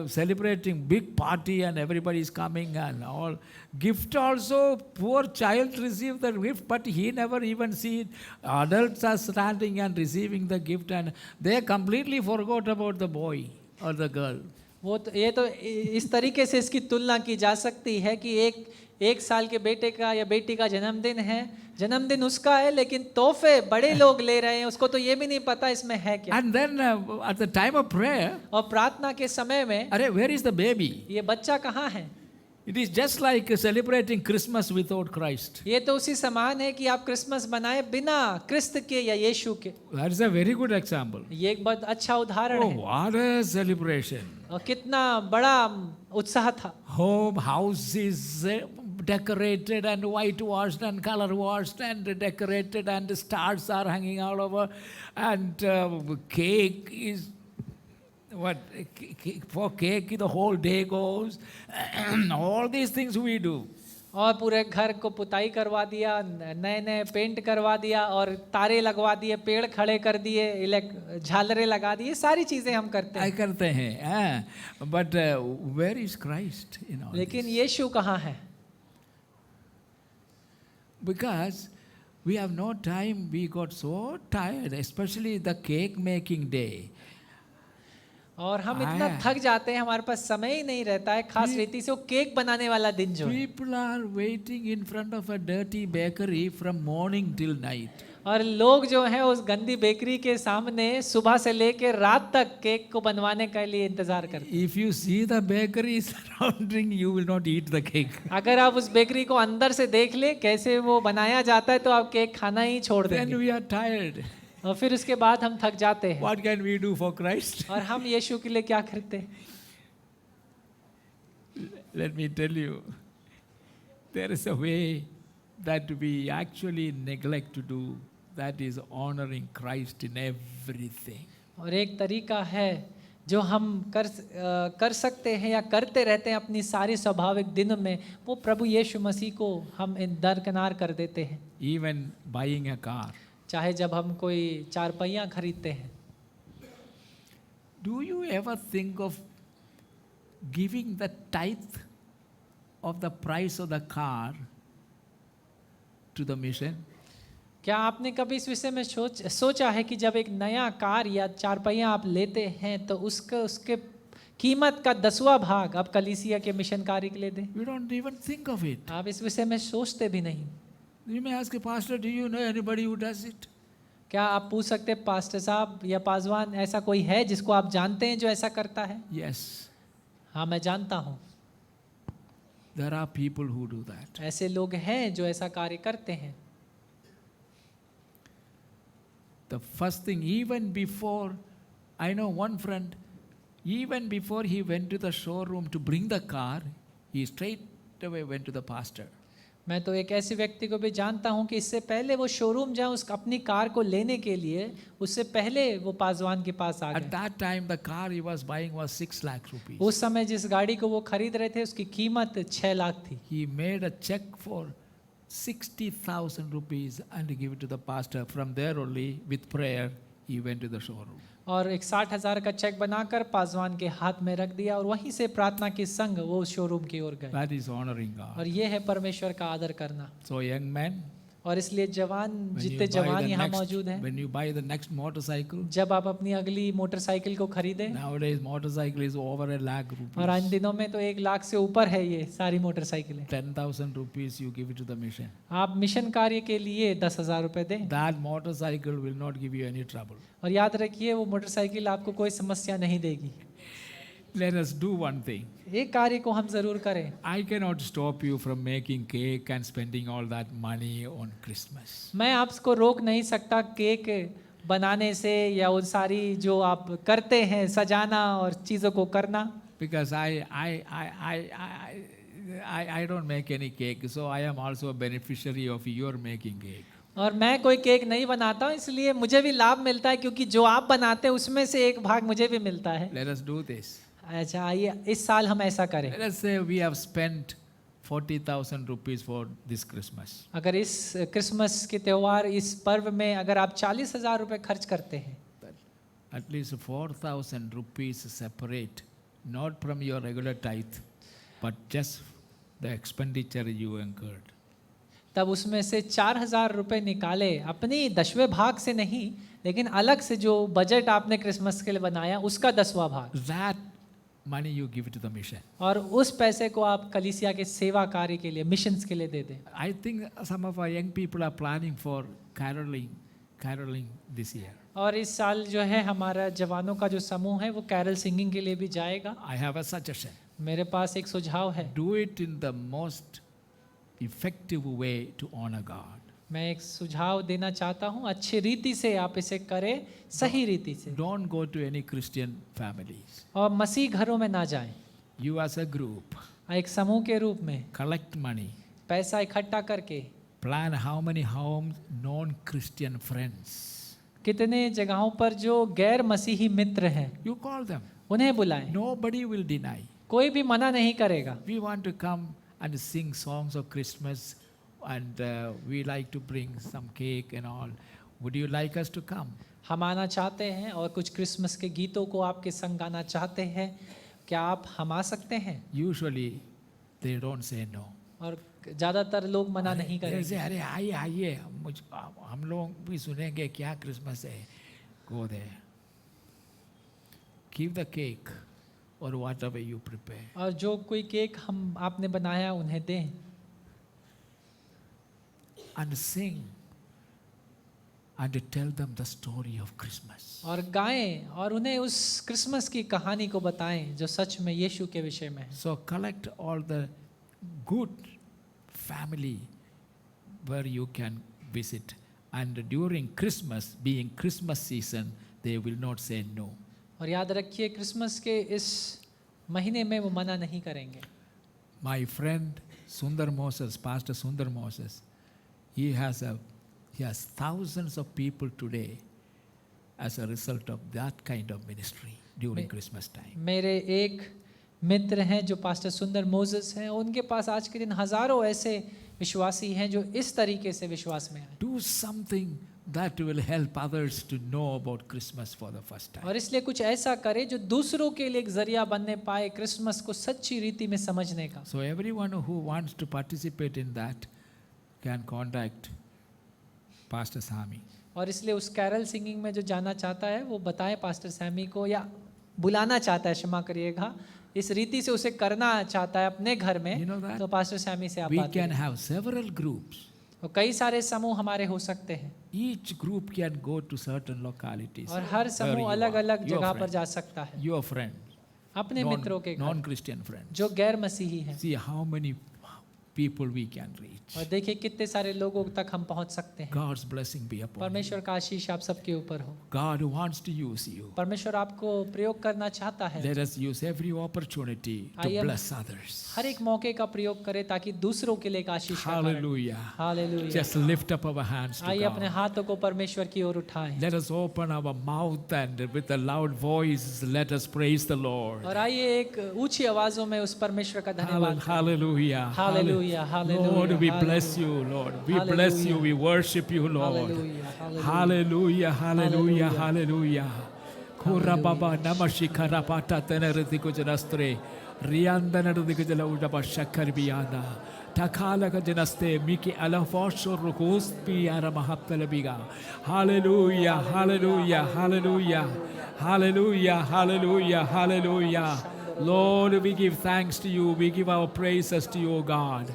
celebrating big party and everybody is coming and all. Gift also, poor child received the gift, but he never even see it. Adults are standing and receiving the gift and they completely forgot about the boy or the girl. वो तो ये तो इस तरीके से इसकी तुलना की जा सकती है कि एक साल के बेटे का या बेटी का जन्मदिन है, जन्मदिन उसका है, लेकिन तोहफे बड़े लोग ले रहे हैं, उसको तो ये भी नहीं पता इसमें है क्या। And then at the time of prayer, और प्रार्थना के समय में Arey, where is the baby? ये बच्चा कहाँ है? It is just like celebrating Christmas without Christ. ये तो उसी समान है कि आप क्रिसमस बनाए बिना क्रिस्त के या यीशु के। That is a very good example. ये एक बहुत अच्छा उदाहरण Oh, है। what a celebration. और कितना बड़ा उत्साह था। Home, house is decorated and whitewashed and color washed and decorated and stars are hanging all over and cake is what for cake the whole day goes. All these things we do. और पूरे घर को पुताई करवा दिया, नए नए पेंट करवा दिया और तारे लगवा दिए, पेड़ खड़े कर दिए, झालरें लगा दी, ये सारी चीजें हम करते हैं। करते हैं, but where is Christ in all लेकिन this? यीशु कहाँ है? Because we have no time, we got so tired, especially the cake making day. और हम इतना थक जाते हैं, हमारे पास समय ही नहीं रहता है, खास रीति से वो केक बनाने वाला दिन जो है। People are waiting in front of a dirty bakery from morning till night. और लोग जो हैं उस गंदी बेकरी के सामने सुबह से लेके रात तक केक को बनवाने के लिए इंतजार करते हैं। If you see the bakery surrounding, you will not eat the cake. अगर आप उस बेकरी को अंदर से देख ले कैसे वो बनाया जाता है, तो आप केक खाना ही छोड़ Then देंगे। we are tired. और फिर उसके बाद हम थक जाते हैं। What can we do for Christ? और हम यीशु के लिए क्या करते हैं? Let me tell you, there is a way that we actually neglect to do, that is honoring Christ in everything. और एक तरीका है जो हम कर सकते हैं या करते रहते हैं अपनी सारी स्वाभाविक दिन में, वो प्रभु यीशु मसीह को हम दरकिनार कर देते हैं। Even buying a car. चाहे जब हम कोई चार पहिया खरीदते हैं। Do you ever think of giving the tithe of the price of the car to the mission? क्या आपने कभी इस विषय में सोचा है कि जब एक नया कार या चार पहिया आप लेते हैं तो उसके कीमत का 10वां भाग आप कलीसिया के मिशन कार्य के लिए दें? We don't even think of it. आप इस विषय में सोचते भी नहीं। You may ask a pastor, do you know anybody who does it? क्या आप पूछ सकते हैं पास्टर साहब या पासवान, ऐसा कोई है जिसको आप जानते हैं जो ऐसा करता है? Yes, हाँ, मैं जानता हूँ। there are people who do that. ऐसे लोग हैं जो ऐसा कार्य करते हैं। The first thing, even before, I know one friend, even before he went to the showroom to bring the car, he straight away went to the pastor. मैं तो एक ऐसे व्यक्ति को भी जानता हूँ कि इससे पहले वो शोरूम जाए उस अपनी कार को लेने के लिए, उससे पहले वो पासवान के पास आ At गए। that time, the car he was buying was 6 lakh rupees. उस समय जिस गाड़ी को वो खरीद रहे थे उसकी कीमत 6 लाख थी। He made a check for 60,000 rupees and give it to the pastor. From there only, with prayer, he went to the showroom. और एक 60,000 का चेक बनाकर पासवान के हाथ में रख दिया और वहीं से प्रार्थना के संग वो उस शोरूम की ओर गए। That is honoring God. और ये है परमेश्वर का आदर करना। So young men, और इसलिए जवान, when जितने you buy जवान the यहाँ next, मौजूद हैं, when you buy the next motorcycle, जब आप अपनी अगली मोटरसाइकिल को खरीदें, nowadays motorcycle is over 1 lakh और इन rupees. दिनों में तो 1 लाख से ऊपर है ये सारी मोटरसाइकिलें, 10,000 rupees you give it to the mission. आप मिशन कार्य के लिए 10,000 रुपए दें। That motorcycle will not give you any trouble. और याद रखिए वो मोटरसाइकिल आपको कोई समस्या नहीं देगी। Let us do one thing. एक कार्य को हम जरूर करें। I cannot stop you from making cake and spending all that money on Christmas. मैं आपको रोक नहीं सकता केक बनाने से या उन सारी जो आप करते हैं सजाना और चीज़ों को करना, Because I don't make any cake, so I am also a beneficiary of your making cake. और मैं कोई केक नहीं बनाता हूँ इसलिए मुझे भी लाभ मिलता है, क्योंकि जो आप बनाते हैं उसमें से एक भाग मुझे भी मिलता है। Let us do this. अच्छा, आइए इस साल हम ऐसा करें। Let us say we have spent 40,000 rupees for this Christmas. अगर इस क्रिसमस के त्यौहार, इस पर्व में अगर आप 40,000 रुपए खर्च करते हैं, At least 4,000 rupees separate, not from your regular tithe, but just the expenditure you incurred. तब उसमें से 4,000 रुपए निकाले, अपनी 10वें भाग से नहीं, लेकिन अलग से जो बजट आपने क्रिसमस के लिए बनाया उसका 10वां भाग, That money you give it to the mission. और उस पैसे को आप कलीसिया के सेवा कार्य के लिए, मिशंस के लिए दे दें। I think some of our young people are planning for caroling this year. और इस साल जो है हमारा जवानों का जो समूह है वो कैरल सिंगिंग के लिए भी जाएगा। I have a suggestion. मेरे पास एक सुझाव है। Do it in the most effective way to honor God. मैं एक सुझाव देना चाहता हूँ, अच्छी रीति से आप इसे करें, सही रीति से, Don't go to any Christian families. और मसीह घरों में ना जाएं। You as a group, एक समूह के रूप में collect money. पैसा इकट्ठा करके Plan how many homes non-Christian friends. कितने जगहों पर जो गैर मसीही मित्र हैं You call them. उन्हें बुलाएं। Nobody will deny. कोई भी मना नहीं करेगा। We want to come and sing songs of Christmas, and we like to bring some cake and all. Would you like us to come? हम आना चाहते हैं और कुछ क्रिसमस के गीतों को आपके संग गाना चाहते हैं, क्या आप हम आ सकते हैं? Usually, they don't say no. और ज़्यादातर लोग मना नहीं They say, करेंगे। अरे आइए आइए, हम लोग भी सुनेंगे क्या क्रिसमस है. Go there. Give the cake or whatever you prepare. और जो कोई केक हम आपने बनाया उन्हें दें And sing and tell them the story of Christmas. और गाएं और उन्हें उस क्रिसमस की कहानी को बताएं जो सच में यीशु के विषय में है। So collect all the good family where you can visit, and during Christmas, being Christmas season, they will not say no. और याद रखिए क्रिसमस के इस महीने में वो मना नहीं करेंगे। My friend Sundar Moses, Pastor Sundar Moses, he has thousands of people today as a result of that kind of ministry during Christmas time. मेरे एक मित्र हैं जो पास्टर सुंदर मोसेस हैं, उनके पास आज के दिन हजारों ऐसे विश्वासी हैं जो इस तरीके से विश्वास में आए। Do something that will help others to know about Christmas for the first time. और इसलिए कुछ ऐसा करें जो दूसरों के लिए एक जरिया बनने पाए क्रिसमस को सच्ची रीति में समझने का। So everyone who wants to participate in that can contact Pastor Sami. और इसलिए उस कैरल सिंगिंग में जो जाना चाहता है वो बताए पास्टर सैमी को, या बुलाना चाहता है, क्षमा करिएगा, इस रीति से उसे करना चाहता है अपने घर में, You know that? तो पास्टर सैमी से आप We बात can करें। have several groups. और कई सारे समूह हमारे हो सकते हैं Each group can go to certain localities. और हर where समूह you अलग are. अलग Your जगह friend, पर जा सकता है Your friend, अपने मित्रों के घर non-Christian friend. जो गैर मसीही हैं See how many people we can reach. और देखिए कितने सारे लोगों तक हम पहुंच सकते हैं God's blessing be upon you. परमेश्वर का आशीष आप सबके ऊपर हो God wants to use you. परमेश्वर आपको प्रयोग करना चाहता है Let us use every opportunity to आइए हम bless others. हर एक मौके का प्रयोग करें ताकि दूसरों के लिए एक आशीष का कारण Hallelujah. Hallelujah Just lift up our hands to आइए अपने God. हाथों को परमेश्वर की ओर उठाएं Let us open our mouth and with a loud voice let us praise the Lord. और आइए एक ऊंची आवाजों में उस परमेश्वर का धन्यवाद करें। Hallelujah. Hallelujah, hallelujah, Lord, we hallelujah. bless you, Lord. We bless you. We worship you, Lord. Hallelujah, Hallelujah, hallelujah, hallelujah. Kura baba namashikara pata teneriti kujanastre. Rianda neriti kujala udaba shakar biyana. Takala kajanaste miki alafosho rukus biyara mahaptalabiga. Hallelujah, hallelujah, hallelujah. Hallelujah, hallelujah, hallelujah. Lord, we give thanks to you. We give our praises to you, O God.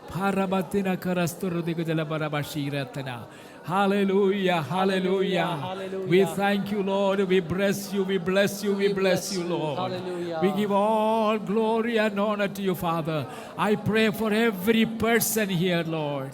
Parabatina karasturudika jalabarabashiratana. Hallelujah, hallelujah. Hallelujah. We thank you, Lord. We bless you, we bless you, we bless you, Lord. Hallelujah. We give all glory and honor to you, Father. I pray for every person here, Lord.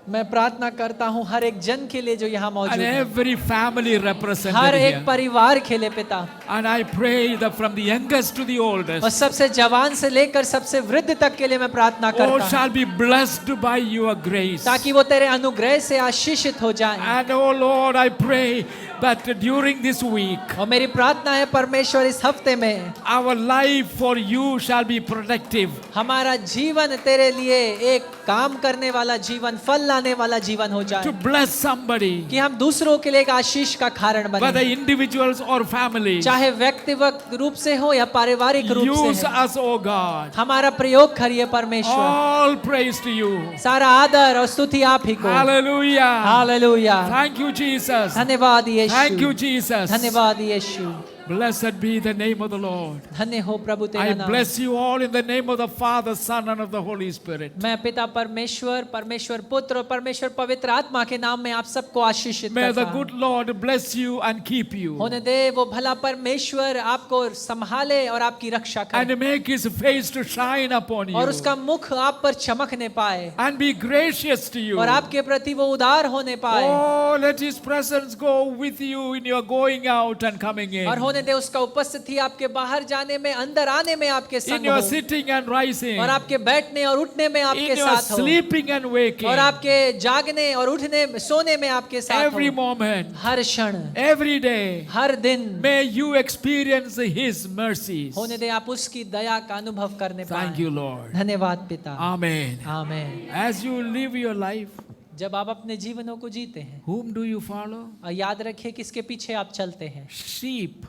मैं प्रार्थना करता हूँ हर एक जन के लिए जो यहाँ मौजूद And है every family represented हर एक here. परिवार के लिए पिता And I pray that from the youngest to the और oldest, सबसे जवान से लेकर सबसे वृद्ध तक के लिए मैं प्रार्थना all करता हूँ shall be blessed by your grace. ताकि वो तेरे अनुग्रह से आशीषित हो जाएं And oh Lord, I pray that during this week, और मेरी प्रार्थना है परमेश्वर इस हफ्ते में our life for you shall be productive. हमारा जीवन तेरे लिए एक काम करने वाला जीवन फल लाने वाला जीवन हो To जाए bless somebody, कि हम दूसरों के लिए एक आशीष का कारण whether बने individuals or families. चाहे व्यक्तिगत रूप से हो या पारिवारिक रूप Use से हो us, oh God. हमारा प्रयोग करिए परमेश्वर All praise to you. सारा आदर और स्तुति आप ही को Hallelujah. Hallelujah Thank you, Jesus. धन्यवाद Thank you, यीशु Jesus. धन्यवाद यीशु Blessed be the name of the Lord. धन्य हो प्रभु तेरा I नाम bless you all in the name of the Father, Son, and of the Holy Spirit. मैं पिता परमेश्वर परमेश्वर पुत्र और परमेश्वर पवित्र आत्मा के नाम में आप सबको आशीषित May करता the हूँ good Lord bless you and keep you. होने दे वो भला परमेश्वर आपको संभाले और आपकी रक्षा करे And make his face to shine upon you. और उसका मुख आप पर चमकने पाए And be gracious to you. और आपके प्रति वो उदार होने पाए Oh, let his presence go with you in your going out and coming in. और होने दे उसका उपस्थिति आपके बाहर जाने में अंदर आने में आपके In संग your हो sitting and rising. और आपके बैठने और उठने में आपके In your साथ हो sleeping and waking. और आपके जागने और उठने सोने में आपके साथ Every हो moment. हर क्षण Every day. हर दिन May you experience his mercies. होने दे आप उसकी दया का अनुभव करने Thank पाए you, Lord. धन्यवाद पिता Amen. Amen As you live your life, जब आप अपने जीवनों को जीते हैं whom do you follow? और याद रखिए किसके पीछे आप चलते हैं Sheep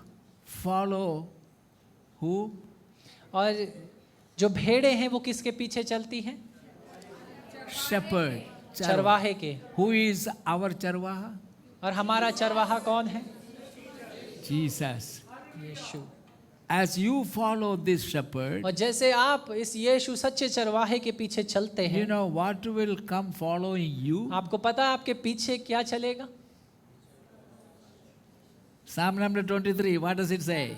follow who? और जो भेड़ें हैं वो किसके पीछे चलती हैं Shepherd. चरवाहे के Who is our charwaha? और हमारा चरवाहा कौन है Jesus. Yeshu As you follow this shepherd, और जैसे आप इस यीशु सच्चे चरवाहे के पीछे चलते you हैं know what will come following you? आपको पता है आपके पीछे क्या चलेगा Psalm number 23, what does it say?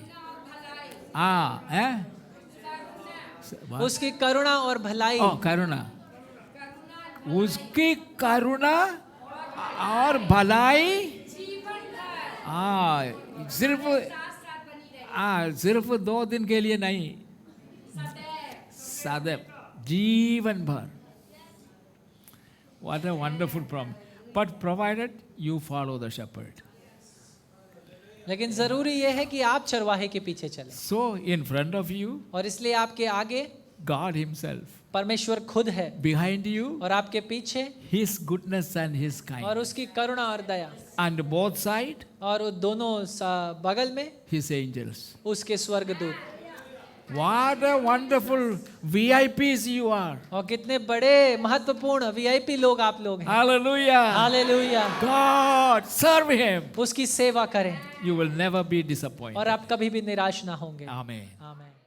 Eh? What? उसकी करुणा और भलाई Oh, karuna. उसकी करुणा और भलाई सिर्फ 2 दिन के लिए नहीं सदैव जीवन भर. What a wonderful promise. But provided you follow the shepherd. लेकिन जरूरी यह है कि आप चरवाहे के पीछे चलें So in front of you, और इसलिए आपके आगे God himself. परमेश्वर खुद है Behind you, और आपके पीछे his goodness and his और kindness. उसकी करुणा और दया And both side, और वो दोनों बगल में his angels. उसके स्वर्गदूत What a wonderful VIPs you are. और कितने बड़े महत्वपूर्ण वीआईपी लोग आप लोग हैं Hallelujah. Hallelujah God, serve him. उसकी सेवा करें You will never be disappointed. और आप कभी भी निराश ना होंगे Amen. आमीन